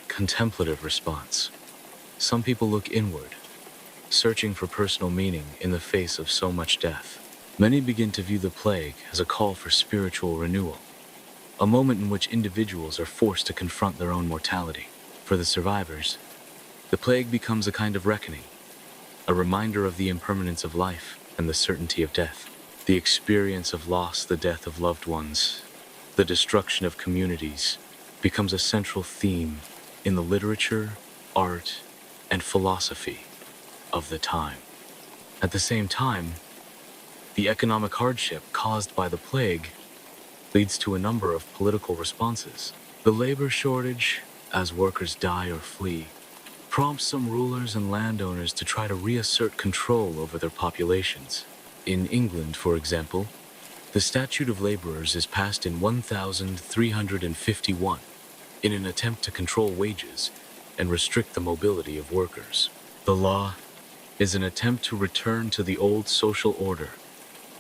contemplative response. Some people look inward, searching for personal meaning in the face of so much death. Many begin to view the plague as a call for spiritual renewal, a moment in which individuals are forced to confront their own mortality. For the survivors, the plague becomes a kind of reckoning, a reminder of the impermanence of life and the certainty of death. The experience of loss, the death of loved ones, the destruction of communities becomes a central theme in the literature, art, and philosophy of the time. At the same time, the economic hardship caused by the plague leads to a number of political responses. The labor shortage, as workers die or flee, prompts some rulers and landowners to try to reassert control over their populations. In England, for example, the Statute of Laborers is passed in 1351 in an attempt to control wages and restrict the mobility of workers. The law is an attempt to return to the old social order,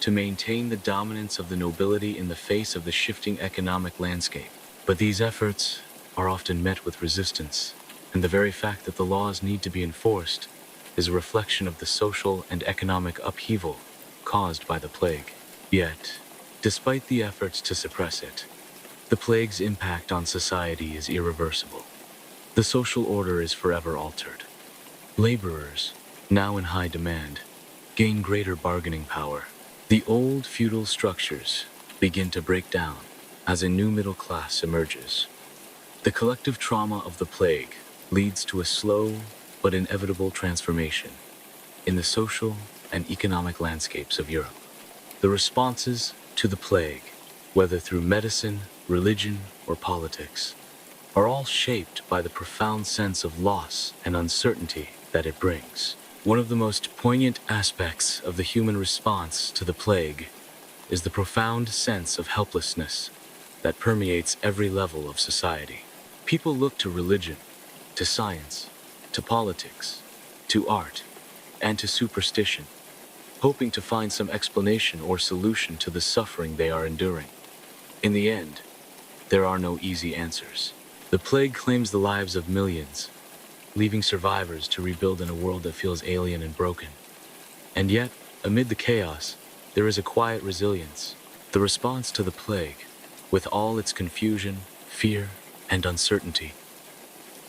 to maintain the dominance of the nobility in the face of the shifting economic landscape. But these efforts are often met with resistance, and the very fact that the laws need to be enforced is a reflection of the social and economic upheaval caused by the plague. Yet, despite the efforts to suppress it, the plague's impact on society is irreversible. The social order is forever altered. Laborers, now in high demand, gain greater bargaining power. The old feudal structures begin to break down as a new middle class emerges. The collective trauma of the plague leads to a slow but inevitable transformation in the social and economic landscapes of Europe. The responses to the plague, whether through medicine, religion, or politics, are all shaped by the profound sense of loss and uncertainty that it brings. One of the most poignant aspects of the human response to the plague is the profound sense of helplessness that permeates every level of society. People look to religion, to science, to politics, to art, and to superstition, hoping to find some explanation or solution to the suffering they are enduring. In the end, there are no easy answers. The plague claims the lives of millions, leaving survivors to rebuild in a world that feels alien and broken. And yet, amid the chaos, there is a quiet resilience. The response to the plague, with all its confusion, fear, and uncertainty,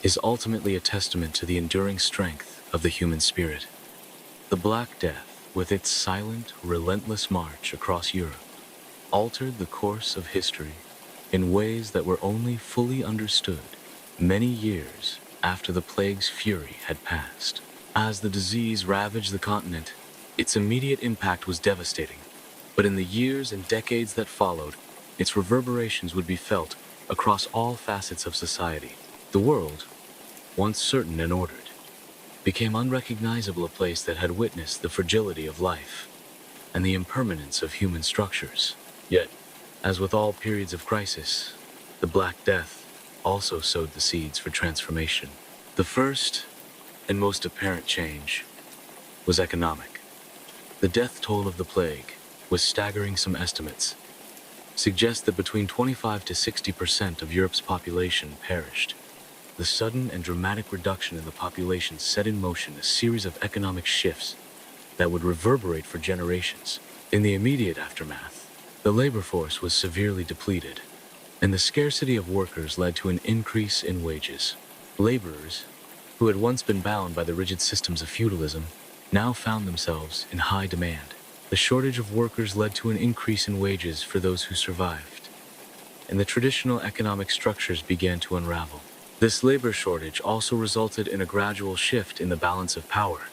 is ultimately a testament to the enduring strength of the human spirit. The Black Death, with its silent, relentless march across Europe, altered the course of history in ways that were only fully understood many years after the plague's fury had passed. As the disease ravaged the continent, its immediate impact was devastating, but in the years and decades that followed, its reverberations would be felt across all facets of society. The world, once certain and ordered, became unrecognizable, a place that had witnessed the fragility of life and the impermanence of human structures. Yet, as with all periods of crisis, the Black Death also sowed the seeds for transformation. The first and most apparent change was economic. The death toll of the plague was staggering. Some estimates suggest that between 25 to 60% of Europe's population perished. The sudden and dramatic reduction in the population set in motion a series of economic shifts that would reverberate for generations. In the immediate aftermath, the labor force was severely depleted, and the scarcity of workers led to an increase in wages. Laborers, who had once been bound by the rigid systems of feudalism, now found themselves in high demand. The shortage of workers led to an increase in wages for those who survived, and the traditional economic structures began to unravel. This labor shortage also resulted in a gradual shift in the balance of power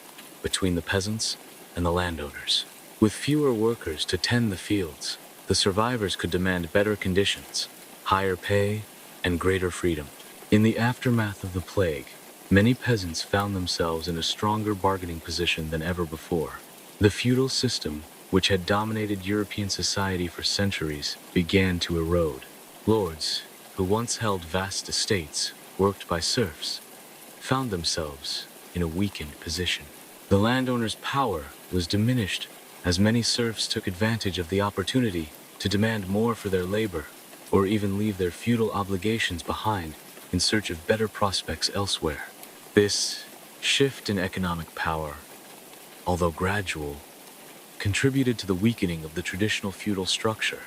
between the peasants and the landowners. With fewer workers to tend the fields, the survivors could demand better conditions, higher pay, and greater freedom. In the aftermath of the plague, many peasants found themselves in a stronger bargaining position than ever before. The feudal system, which had dominated European society for centuries, began to erode. Lords, who once held vast estates, worked by serfs, found themselves in a weakened position. The landowner's power was diminished as many serfs took advantage of the opportunity to demand more for their labor, or even leave their feudal obligations behind in search of better prospects elsewhere. This shift in economic power, although gradual, contributed to the weakening of the traditional feudal structure.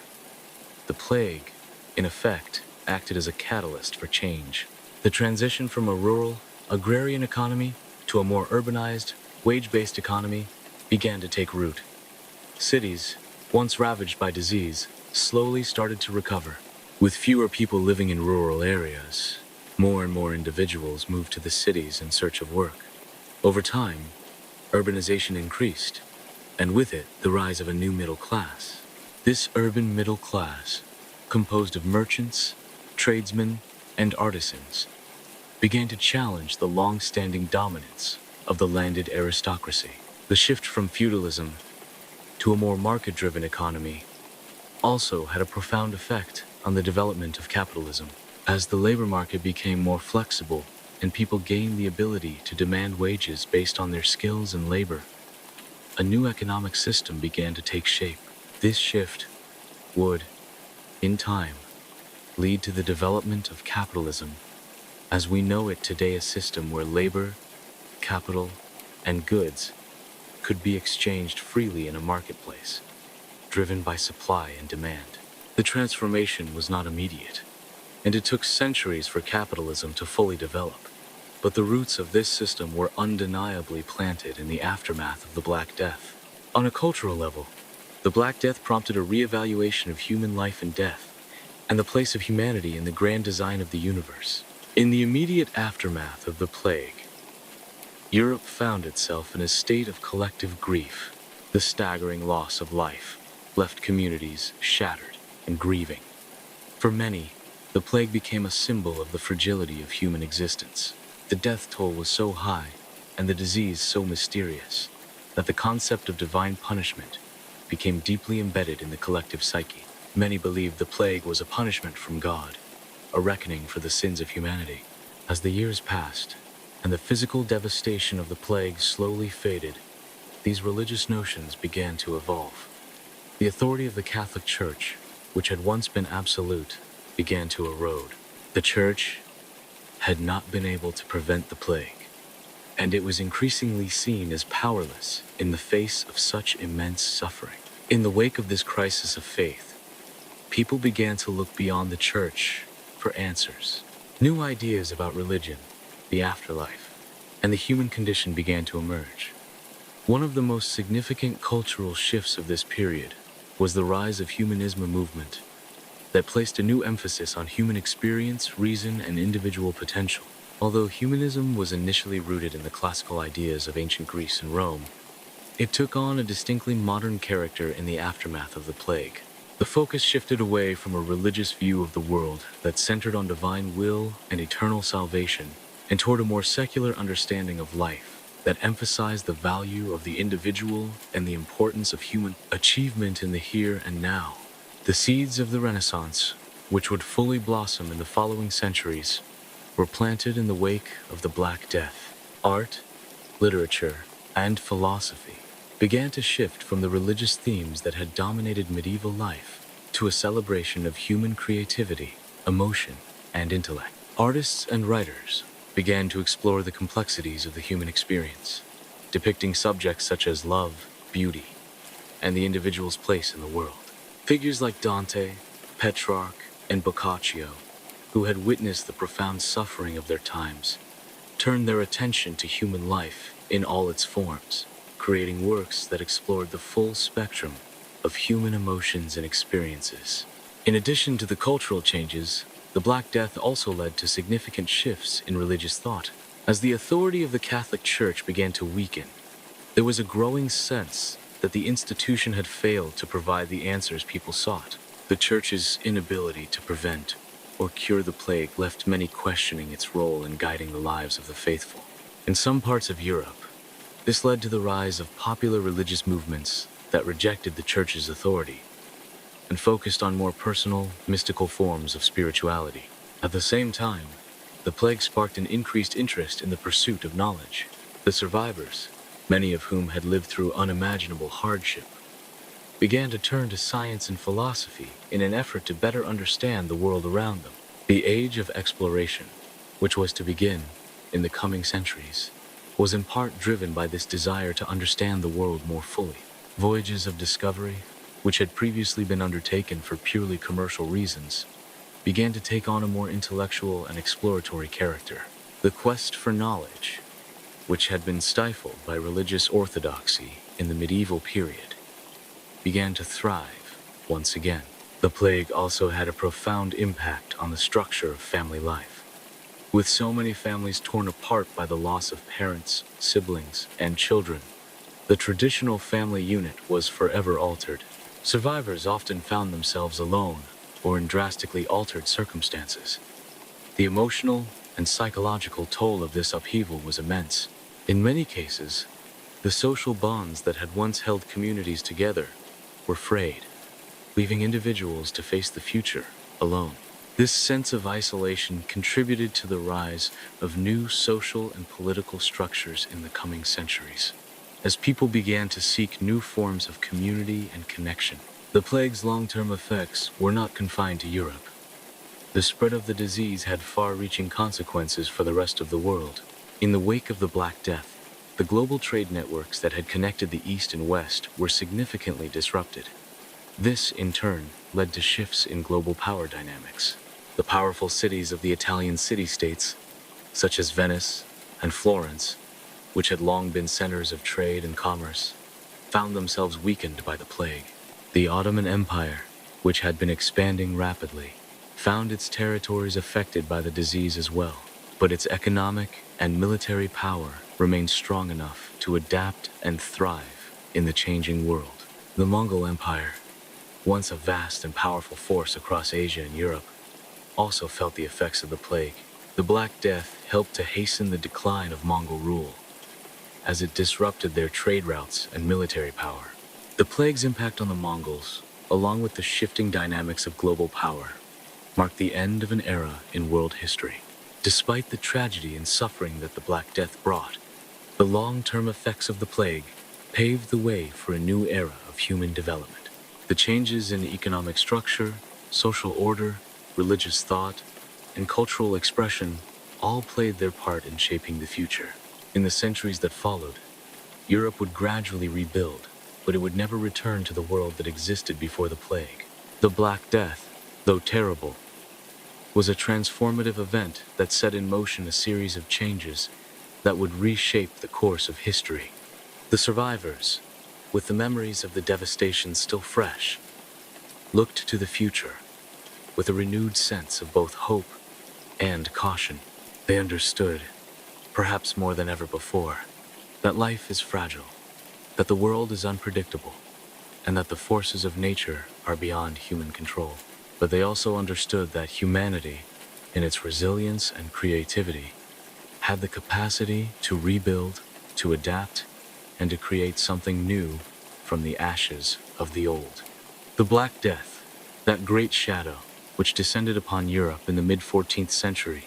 The plague, in effect, acted as a catalyst for change. The transition from a rural, agrarian economy to a more urbanized, wage-based economy began to take root. Cities, once ravaged by disease, slowly started to recover. With fewer people living in rural areas, more and more individuals moved to the cities in search of work. Over time, urbanization increased, and with it, the rise of a new middle class. This urban middle class, composed of merchants, tradesmen, and artisans, began to challenge the long-standing dominance of the landed aristocracy. The shift from feudalism to a more market-driven economy also had a profound effect on the development of capitalism. As the labor market became more flexible and people gained the ability to demand wages based on their skills and labor, a new economic system began to take shape. This shift would, in time, lead to the development of capitalism as we know it today, a system where labor, capital, and goods could be exchanged freely in a marketplace, driven by supply and demand. The transformation was not immediate, and it took centuries for capitalism to fully develop. But the roots of this system were undeniably planted in the aftermath of the Black Death. On a cultural level, the Black Death prompted a reevaluation of human life and death, and the place of humanity in the grand design of the universe. In the immediate aftermath of the plague, Europe found itself in a state of collective grief. The staggering loss of life left communities shattered and grieving. For many, the plague became a symbol of the fragility of human existence. The death toll was so high, and the disease so mysterious, that the concept of divine punishment became deeply embedded in the collective psyche. Many believed the plague was a punishment from God, a reckoning for the sins of humanity. As the years passed, and the physical devastation of the plague slowly faded, these religious notions began to evolve. The authority of the Catholic Church, which had once been absolute, began to erode. The Church had not been able to prevent the plague, and it was increasingly seen as powerless in the face of such immense suffering. In the wake of this crisis of faith, people began to look beyond the Church for answers. New ideas about religion, the afterlife, and the human condition began to emerge. One of the most significant cultural shifts of this period was the rise of humanism movement that placed a new emphasis on human experience, reason, and individual potential. Although humanism was initially rooted in the classical ideas of ancient Greece and Rome, it took on a distinctly modern character in the aftermath of the plague. The focus shifted away from a religious view of the world that centered on divine will and eternal salvation, and toward a more secular understanding of life that emphasized the value of the individual and the importance of human achievement in the here and now. The seeds of the Renaissance, which would fully blossom in the following centuries, were planted in the wake of the Black Death. Art, literature, and philosophy began to shift from the religious themes that had dominated medieval life to a celebration of human creativity, emotion, and intellect. Artists and writers began to explore the complexities of the human experience, depicting subjects such as love, beauty, and the individual's place in the world. Figures like Dante, Petrarch, and Boccaccio, who had witnessed the profound suffering of their times, turned their attention to human life in all its forms, creating works that explored the full spectrum of human emotions and experiences. In addition to the cultural changes, the Black Death also led to significant shifts in religious thought. As the authority of the Catholic Church began to weaken, there was a growing sense that the institution had failed to provide the answers people sought. The Church's inability to prevent or cure the plague left many questioning its role in guiding the lives of the faithful. In some parts of Europe, this led to the rise of popular religious movements that rejected the Church's authority and focused on more personal, mystical forms of spirituality. At the same time, the plague sparked an increased interest in the pursuit of knowledge. The survivors, many of whom had lived through unimaginable hardship, began to turn to science and philosophy in an effort to better understand the world around them. The age of exploration, which was to begin in the coming centuries, was in part driven by this desire to understand the world more fully. Voyages of discovery, which had previously been undertaken for purely commercial reasons, began to take on a more intellectual and exploratory character. The quest for knowledge, which had been stifled by religious orthodoxy in the medieval period, began to thrive once again. The plague also had a profound impact on the structure of family life. With so many families torn apart by the loss of parents, siblings, and children, the traditional family unit was forever altered. Survivors often found themselves alone or in drastically altered circumstances. The emotional and psychological toll of this upheaval was immense. In many cases, the social bonds that had once held communities together were frayed, leaving individuals to face the future alone. This sense of isolation contributed to the rise of new social and political structures in the coming centuries, as people began to seek new forms of community and connection. The plague's long-term effects were not confined to Europe. The spread of the disease had far-reaching consequences for the rest of the world. In the wake of the Black Death, the global trade networks that had connected the East and West were significantly disrupted. This, in turn, led to shifts in global power dynamics. The powerful cities of the Italian city-states, such as Venice and Florence, which had long been centers of trade and commerce, found themselves weakened by the plague. The Ottoman Empire, which had been expanding rapidly, found its territories affected by the disease as well, but its economic and military power remained strong enough to adapt and thrive in the changing world. The Mongol Empire, once a vast and powerful force across Asia and Europe, also felt the effects of the plague. The Black Death helped to hasten the decline of Mongol rule, as it disrupted their trade routes and military power. The plague's impact on the Mongols, along with the shifting dynamics of global power, marked the end of an era in world history. Despite the tragedy and suffering that the Black Death brought, the long-term effects of the plague paved the way for a new era of human development. The changes in economic structure, social order, religious thought, and cultural expression all played their part in shaping the future. In the centuries that followed, Europe would gradually rebuild, but it would never return to the world that existed before the plague. The Black Death, though terrible, was a transformative event that set in motion a series of changes that would reshape the course of history. The survivors, with the memories of the devastation still fresh, looked to the future with a renewed sense of both hope and caution. They understood, perhaps more than ever before, that life is fragile, that the world is unpredictable, and that the forces of nature are beyond human control. But they also understood that humanity, in its resilience and creativity, had the capacity to rebuild, to adapt, and to create something new from the ashes of the old. The Black Death, that great shadow which descended upon Europe in the mid-14th century,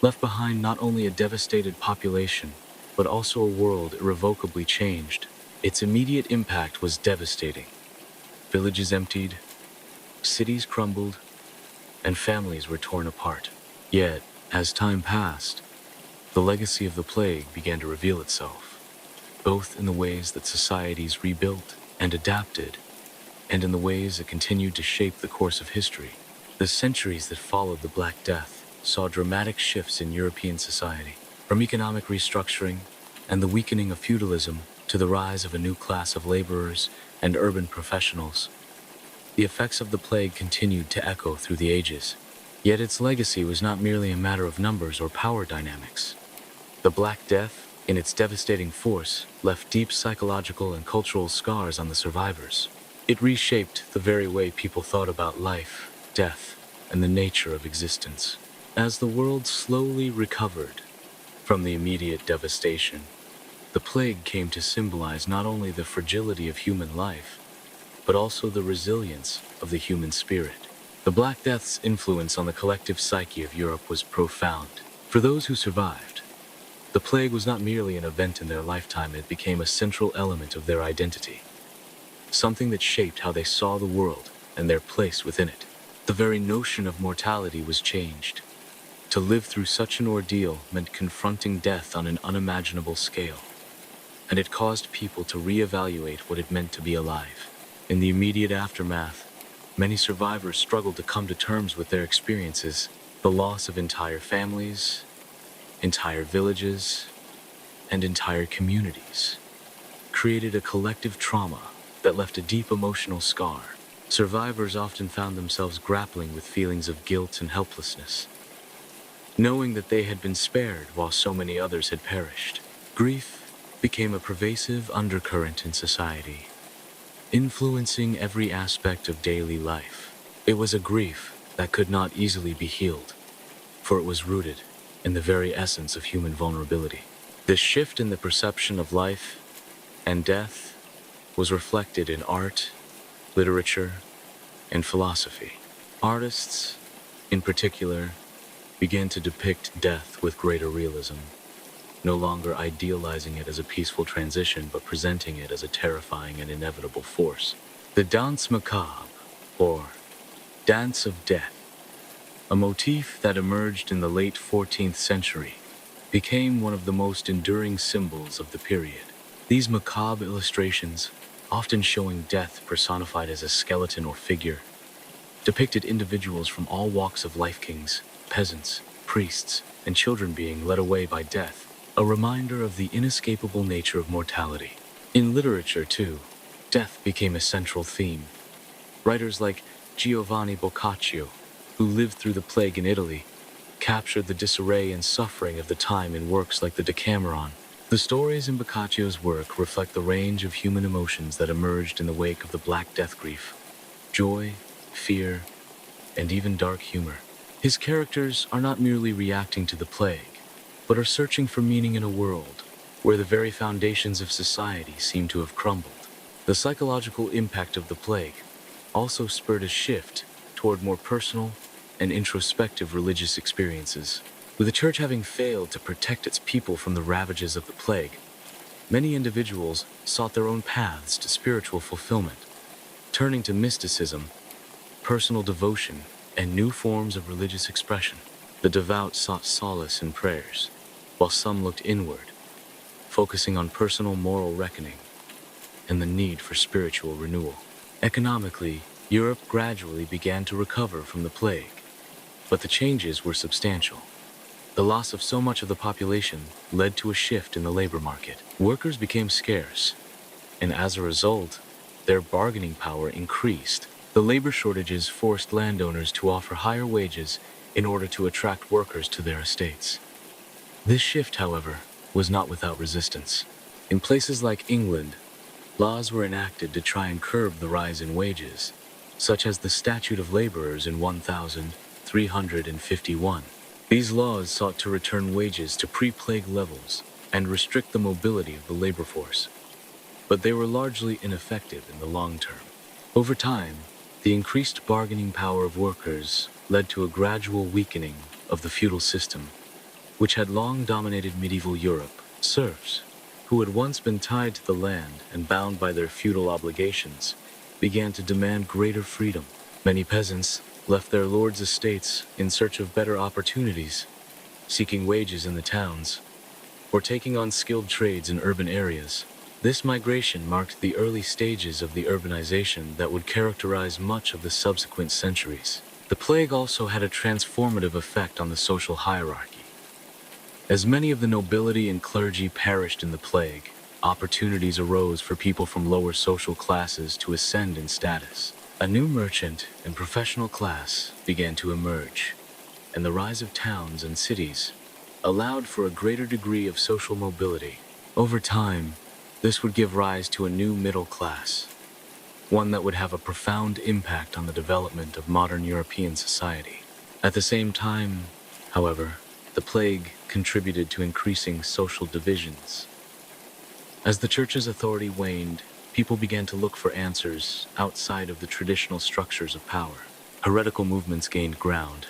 left behind not only a devastated population, but also a world irrevocably changed. Its immediate impact was devastating. Villages emptied, cities crumbled, and families were torn apart. Yet, as time passed, the legacy of the plague began to reveal itself, both in the ways that societies rebuilt and adapted, and in the ways it continued to shape the course of history. The centuries that followed the Black Death saw dramatic shifts in European society, from economic restructuring and the weakening of feudalism to the rise of a new class of laborers and urban professionals. The effects of the plague continued to echo through the ages, yet its legacy was not merely a matter of numbers or power dynamics. The Black Death, in its devastating force, left deep psychological and cultural scars on the survivors. It reshaped the very way people thought about life, death, and the nature of existence. As the world slowly recovered from the immediate devastation, the plague came to symbolize not only the fragility of human life, but also the resilience of the human spirit. The Black Death's influence on the collective psyche of Europe was profound. For those who survived, The plague was not merely an event in their lifetime, it became a central element of their identity, something that shaped how they saw the world and their place within it. The very notion of mortality was changed. To live through such an ordeal meant confronting death on an unimaginable scale, and it caused people to reevaluate what it meant to be alive. In the immediate aftermath, many survivors struggled to come to terms with their experiences. The loss of entire families, entire villages, and entire communities created a collective trauma that left a deep emotional scar. Survivors often found themselves grappling with feelings of guilt and helplessness, knowing that they had been spared while so many others had perished. Grief became a pervasive undercurrent in society, influencing every aspect of daily life. It was a grief that could not easily be healed, for it was rooted in the very essence of human vulnerability. This shift in the perception of life and death was reflected in art, literature, and philosophy. Artists, in particular, began to depict death with greater realism, no longer idealizing it as a peaceful transition, but presenting it as a terrifying and inevitable force. The danse macabre, or dance of death, a motif that emerged in the late 14th century, became one of the most enduring symbols of the period. These macabre illustrations, often showing death personified as a skeleton or figure, depicted individuals from all walks of life: kings, peasants, priests, and children being led away by death, a reminder of the inescapable nature of mortality. In literature, too, death became a central theme. Writers like Giovanni Boccaccio, who lived through the plague in Italy, captured the disarray and suffering of the time in works like the Decameron. The stories in Boccaccio's work reflect the range of human emotions that emerged in the wake of the Black Death: grief, joy, fear, and even dark humor. His characters are not merely reacting to the plague, but are searching for meaning in a world where the very foundations of society seem to have crumbled. The psychological impact of the plague also spurred a shift toward more personal and introspective religious experiences. With the church having failed to protect its people from the ravages of the plague, many individuals sought their own paths to spiritual fulfillment, turning to mysticism, personal devotion, and new forms of religious expression. The devout sought solace in prayers, while some looked inward, focusing on personal moral reckoning and the need for spiritual renewal. Economically, Europe gradually began to recover from the plague, but the changes were substantial. The loss of so much of the population led to a shift in the labor market. Workers became scarce, and as a result, their bargaining power increased. The labor shortages forced landowners to offer higher wages in order to attract workers to their estates. This shift, however, was not without resistance. In places like England, laws were enacted to try and curb the rise in wages, such as the Statute of Laborers in 1351. These laws sought to return wages to pre-plague levels and restrict the mobility of the labor force, but they were largely ineffective in the long term. Over time, the increased bargaining power of workers led to a gradual weakening of the feudal system, which had long dominated medieval Europe. Serfs, who had once been tied to the land and bound by their feudal obligations, began to demand greater freedom. Many peasants left their lords' estates in search of better opportunities, seeking wages in the towns, or taking on skilled trades in urban areas. This migration marked the early stages of the urbanization that would characterize much of the subsequent centuries. The plague also had a transformative effect on the social hierarchy. As many of the nobility and clergy perished in the plague, opportunities arose for people from lower social classes to ascend in status. A new merchant and professional class began to emerge, and the rise of towns and cities allowed for a greater degree of social mobility. Over time, this would give rise to a new middle class, one that would have a profound impact on the development of modern European society. At the same time, however, the plague contributed to increasing social divisions. As the church's authority waned, people began to look for answers outside of the traditional structures of power. Heretical movements gained ground,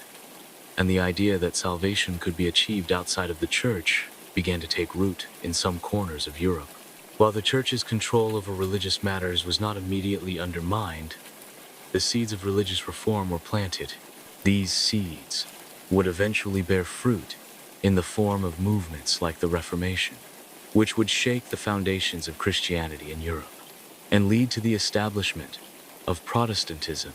and the idea that salvation could be achieved outside of the church began to take root in some corners of Europe. While the Church's control over religious matters was not immediately undermined, the seeds of religious reform were planted. These seeds would eventually bear fruit in the form of movements like the Reformation, which would shake the foundations of Christianity in Europe and lead to the establishment of Protestantism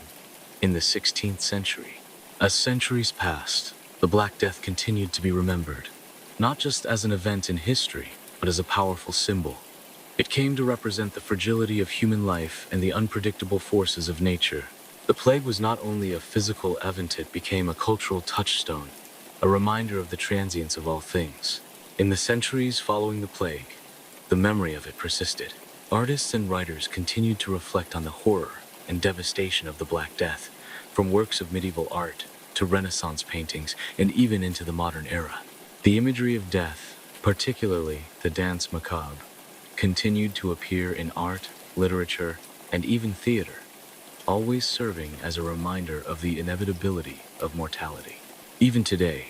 in the 16th century. As centuries passed, the Black Death continued to be remembered, not just as an event in history, but as a powerful symbol. It came to represent the fragility of human life and the unpredictable forces of nature. The plague was not only a physical event, it became a cultural touchstone, a reminder of the transience of all things. In the centuries following the plague, the memory of it persisted. Artists and writers continued to reflect on the horror and devastation of the Black Death, from works of medieval art to Renaissance paintings and even into the modern era. The imagery of death, particularly the dance macabre, continued to appear in art, literature, and even theater, always serving as a reminder of the inevitability of mortality. Even today,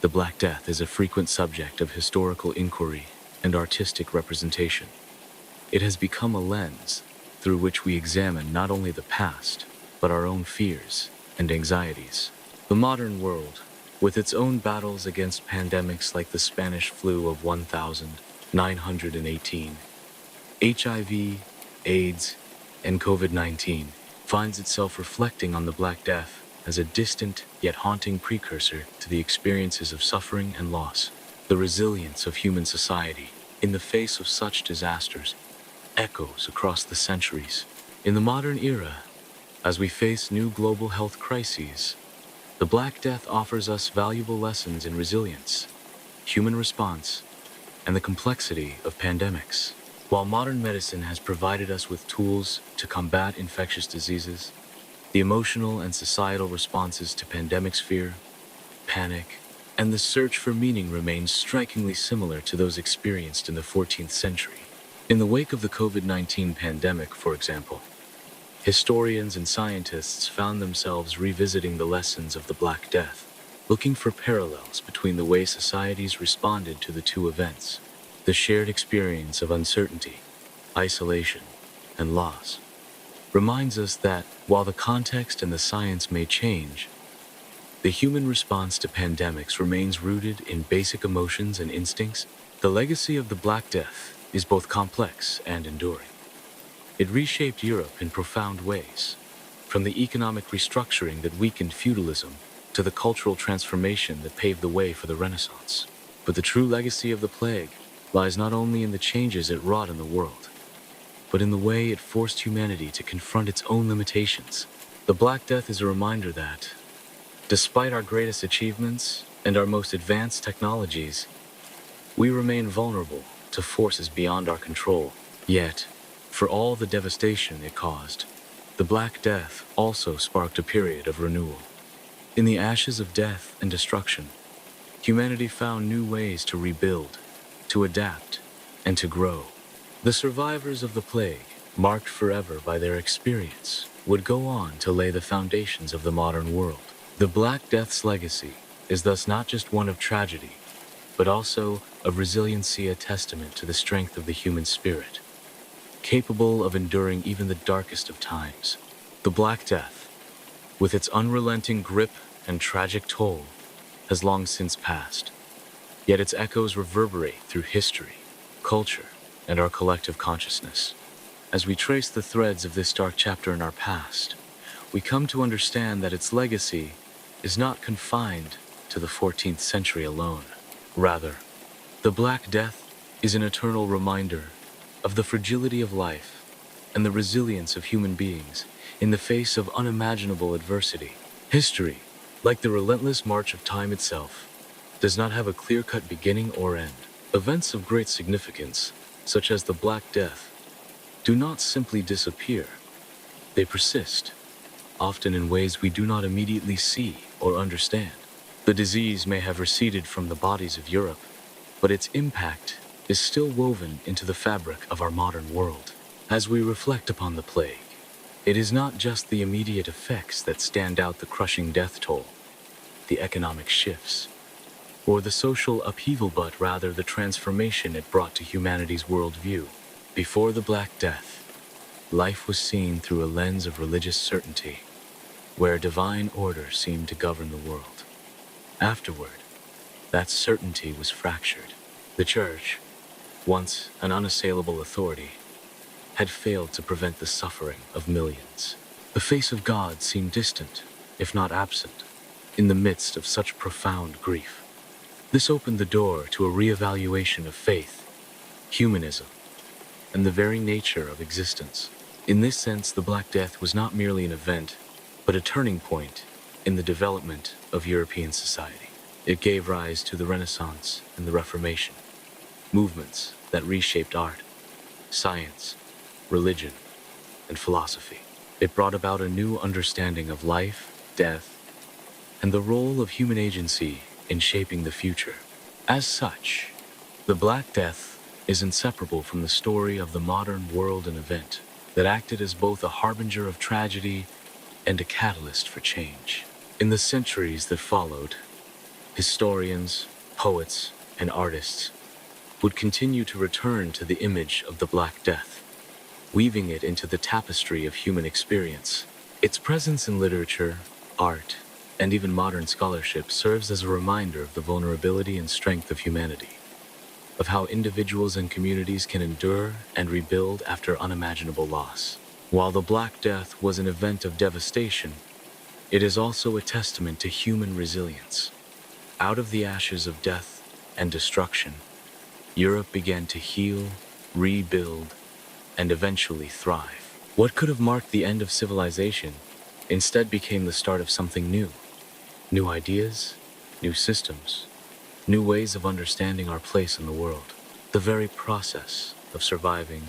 the Black Death is a frequent subject of historical inquiry and artistic representation. It has become a lens through which we examine not only the past, but our own fears and anxieties. The modern world, with its own battles against pandemics like the Spanish flu of 1918, HIV, AIDS, and COVID-19, finds itself reflecting on the Black Death as a distant yet haunting precursor to the experiences of suffering and loss. The resilience of human society in the face of such disasters echoes across the centuries. In the modern era, as we face new global health crises, the Black Death offers us valuable lessons in resilience, human response, and the complexity of pandemics. While modern medicine has provided us with tools to combat infectious diseases, the emotional and societal responses to pandemics, fear, panic, and the search for meaning remain strikingly similar to those experienced in the 14th century. In the wake of the COVID-19 pandemic, for example, historians and scientists found themselves revisiting the lessons of the Black Death, looking for parallels between the way societies responded to the two events. The shared experience of uncertainty, isolation, and loss reminds us that, while the context and the science may change, the human response to pandemics remains rooted in basic emotions and instincts. The legacy of the Black Death is both complex and enduring. It reshaped Europe in profound ways, from the economic restructuring that weakened feudalism to the cultural transformation that paved the way for the Renaissance. But the true legacy of the plague lies not only in the changes it wrought in the world, but in the way it forced humanity to confront its own limitations. The Black Death is a reminder that, despite our greatest achievements and our most advanced technologies, we remain vulnerable to forces beyond our control. Yet, for all the devastation it caused, the Black Death also sparked a period of renewal. In the ashes of death and destruction, humanity found new ways to rebuild, to adapt, and to grow. The survivors of the plague, marked forever by their experience, would go on to lay the foundations of the modern world. The Black Death's legacy is thus not just one of tragedy, but also of resiliency, a testament to the strength of the human spirit, capable of enduring even the darkest of times. The Black Death, with its unrelenting grip and tragic toll, has long since passed, yet its echoes reverberate through history, culture, and our collective consciousness. As we trace the threads of this dark chapter in our past, we come to understand that its legacy is not confined to the 14th century alone. Rather, the Black Death is an eternal reminder of the fragility of life and the resilience of human beings in the face of unimaginable adversity. History, like the relentless march of time itself, does not have a clear-cut beginning or end. Events of great significance, such as the Black Death, do not simply disappear. They persist, often in ways we do not immediately see or understand. The disease may have receded from the bodies of Europe, but its impact is still woven into the fabric of our modern world. As we reflect upon the plague, it is not just the immediate effects that stand out: the crushing death toll, the economic shifts, or the social upheaval, but rather the transformation it brought to humanity's worldview. Before the Black Death, life was seen through a lens of religious certainty, where divine order seemed to govern the world. Afterward, that certainty was fractured. The Church, once an unassailable authority, had failed to prevent the suffering of millions. The face of God seemed distant, if not absent, in the midst of such profound grief. This opened the door to a reevaluation of faith, humanism, and the very nature of existence. In this sense, the Black Death was not merely an event, but a turning point in the development of European society. It gave rise to the Renaissance and the Reformation, movements that reshaped art, science, religion, and philosophy. It brought about a new understanding of life, death, and the role of human agency in shaping the future. As such, the Black Death is inseparable from the story of the modern world, an event that acted as both a harbinger of tragedy and a catalyst for change. In the centuries that followed, historians, poets, and artists would continue to return to the image of the Black Death, weaving it into the tapestry of human experience. Its presence in literature, art, and even modern scholarship serves as a reminder of the vulnerability and strength of humanity, of how individuals and communities can endure and rebuild after unimaginable loss. While the Black Death was an event of devastation, it is also a testament to human resilience. Out of the ashes of death and destruction, Europe began to heal, rebuild, and eventually thrive. What could have marked the end of civilization instead became the start of something new. New ideas, new systems, new ways of understanding our place in the world. The very process of surviving,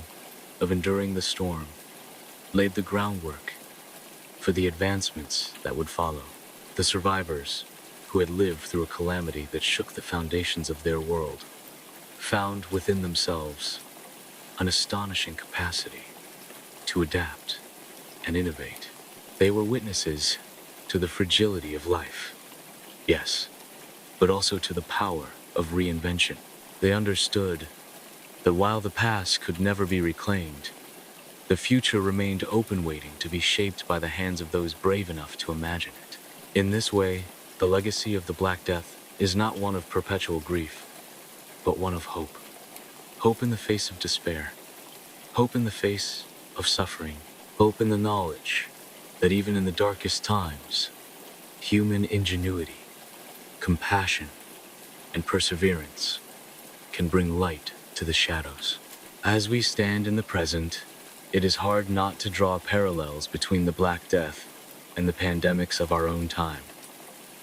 of enduring the storm, laid the groundwork for the advancements that would follow. The survivors, who had lived through a calamity that shook the foundations of their world, found within themselves an astonishing capacity to adapt and innovate. They were witnesses to the fragility of life, yes, but also to the power of reinvention. They understood that while the past could never be reclaimed, the future remained open, waiting to be shaped by the hands of those brave enough to imagine it. In this way, the legacy of the Black Death is not one of perpetual grief, but one of hope. Hope in the face of despair, hope in the face of suffering, hope in the knowledge that even in the darkest times, human ingenuity, compassion, and perseverance can bring light to the shadows. As we stand in the present, it is hard not to draw parallels between the Black Death and the pandemics of our own time.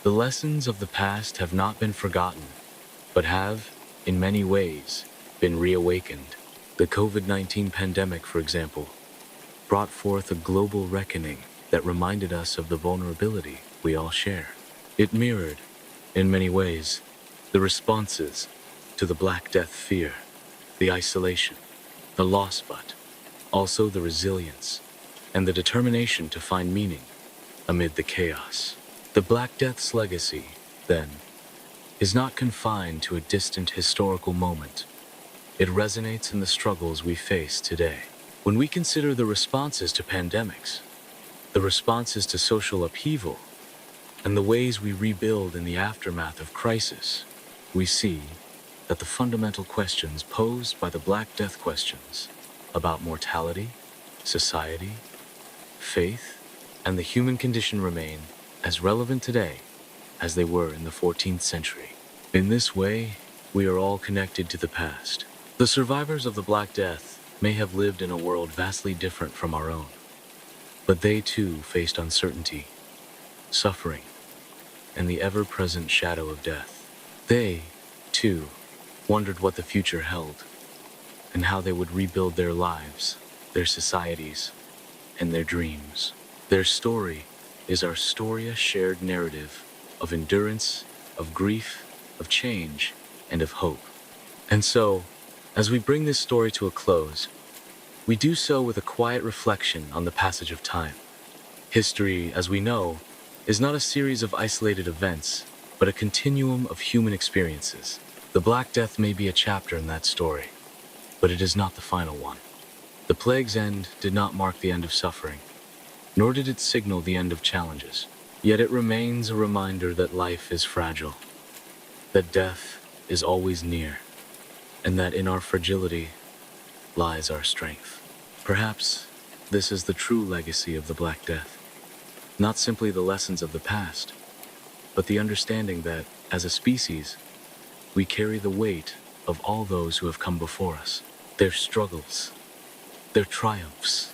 The lessons of the past have not been forgotten, but have, in many ways, been reawakened. The COVID-19 pandemic, for example, brought forth a global reckoning that reminded us of the vulnerability we all share. It mirrored, in many ways, the responses to the Black Death fear, the isolation, the loss, but also the resilience and the determination to find meaning amid the chaos. The Black Death's legacy, then, is not confined to a distant historical moment. It resonates in the struggles we face today. When we consider the responses to pandemics, the responses to social upheaval, and the ways we rebuild in the aftermath of crisis, we see that the fundamental questions posed by the Black Death questions about mortality, society, faith, and the human condition remain as relevant today as they were in the 14th century. In this way, we are all connected to the past. The survivors of the Black Death may have lived in a world vastly different from our own, but they too faced uncertainty, suffering, and the ever-present shadow of death. They, too, wondered what the future held, and how they would rebuild their lives, their societies, and their dreams. Their story is our story, a shared narrative of endurance, of grief, of change, and of hope. And so, as we bring this story to a close, we do so with a quiet reflection on the passage of time. History, as we know, is not a series of isolated events, but a continuum of human experiences. The Black Death may be a chapter in that story, but it is not the final one. The plague's end did not mark the end of suffering, nor did it signal the end of challenges. Yet it remains a reminder that life is fragile, that death is always near, and that in our fragility lies our strength. Perhaps this is the true legacy of the Black Death. Not simply the lessons of the past, but the understanding that, as a species, we carry the weight of all those who have come before us. Their struggles, their triumphs,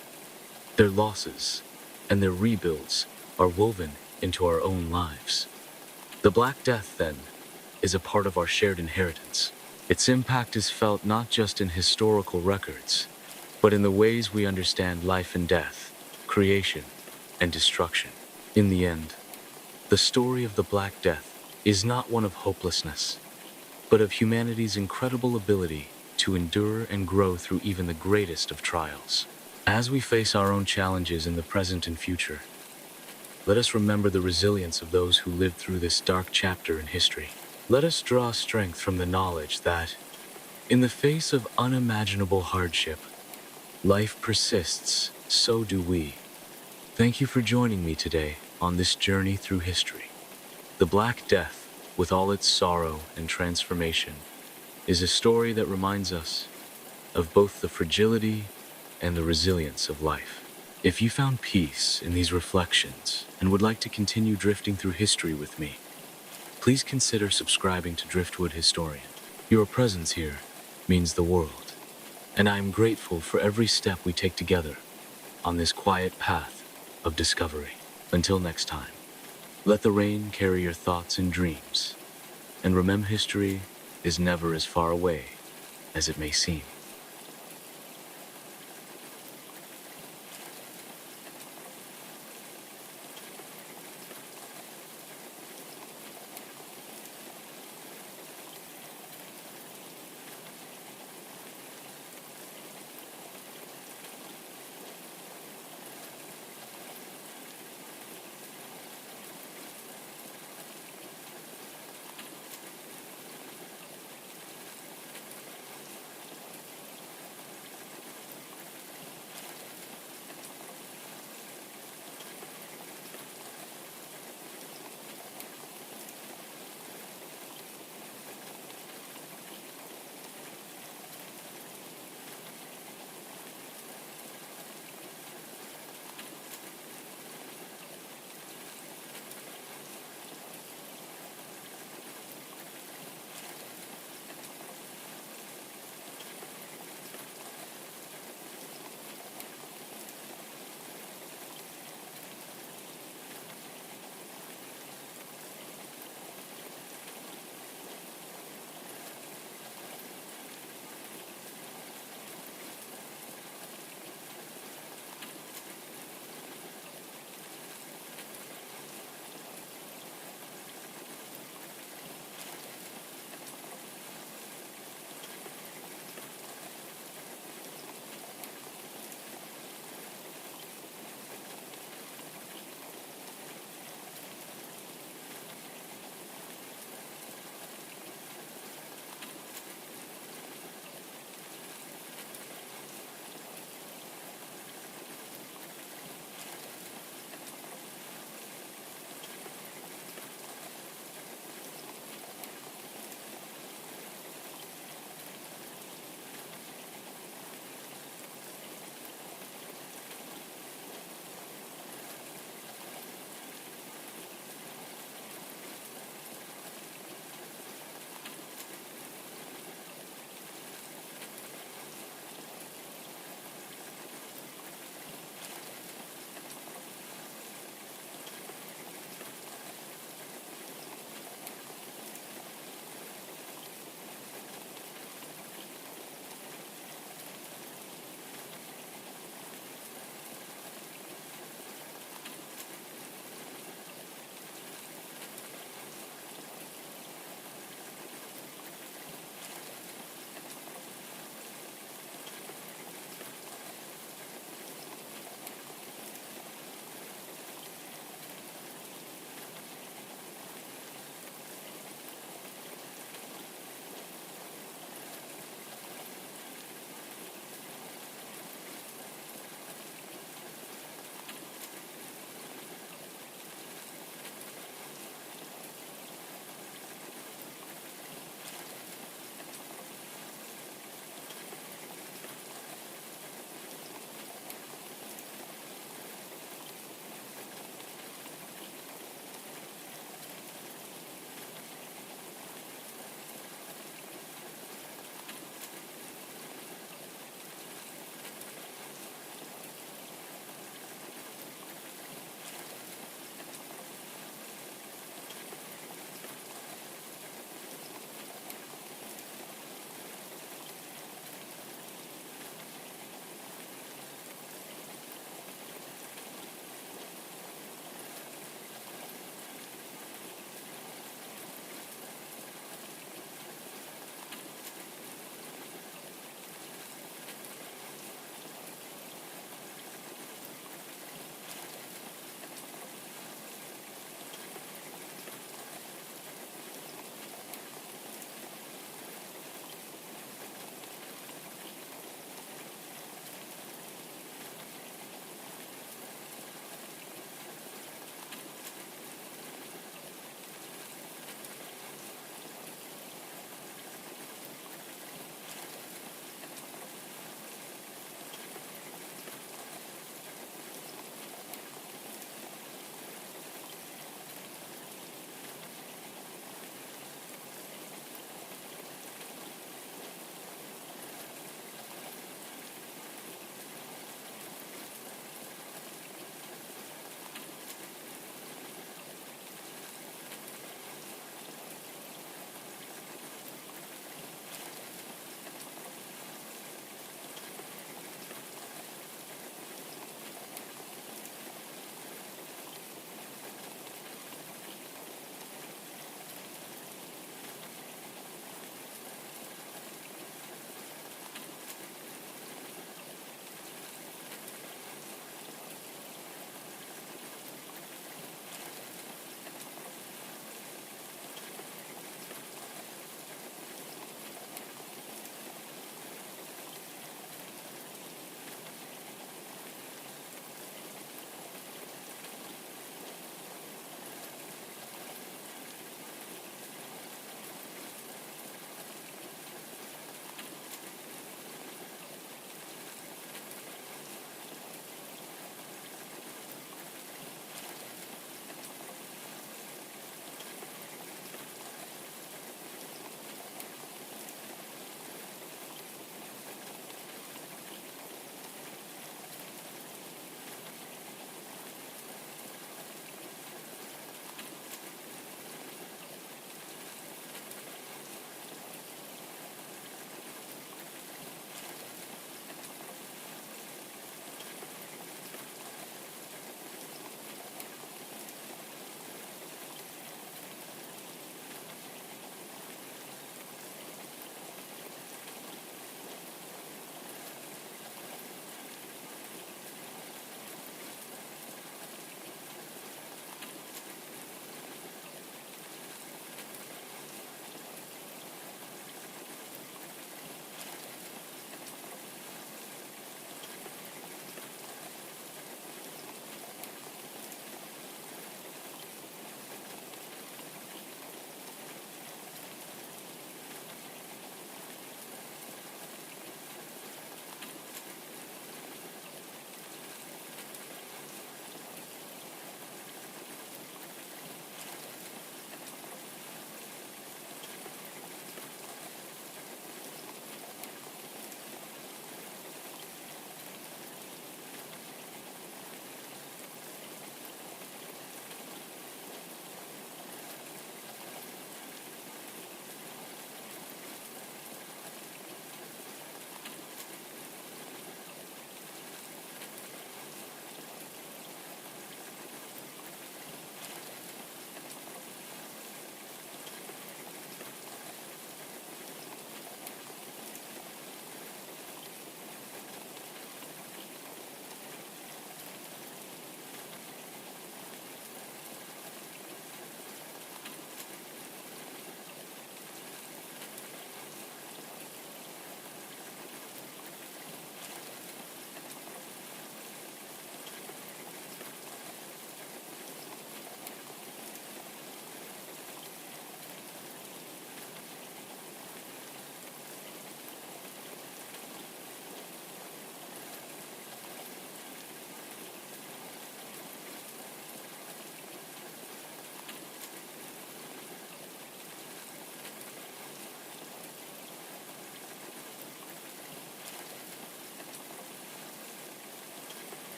their losses, and their rebuilds are woven into our own lives. The Black Death, then, is a part of our shared inheritance. Its impact is felt not just in historical records, but in the ways we understand life and death, creation and destruction. In the end, the story of the Black Death is not one of hopelessness, but of humanity's incredible ability to endure and grow through even the greatest of trials. As we face our own challenges in the present and future, let us remember the resilience of those who lived through this dark chapter in history. Let us draw strength from the knowledge that, in the face of unimaginable hardship, life persists, so do we. Thank you for joining me today on this journey through history. The Black Death, with all its sorrow and transformation, is a story that reminds us of both the fragility and the resilience of life. If you found peace in these reflections and would like to continue drifting through history with me, please consider subscribing to Driftwood Historian. Your presence here means the world, and I am grateful for every step we take together on this quiet path of discovery. Until next time, let the rain carry your thoughts and dreams, and remember, history is never as far away as it may seem.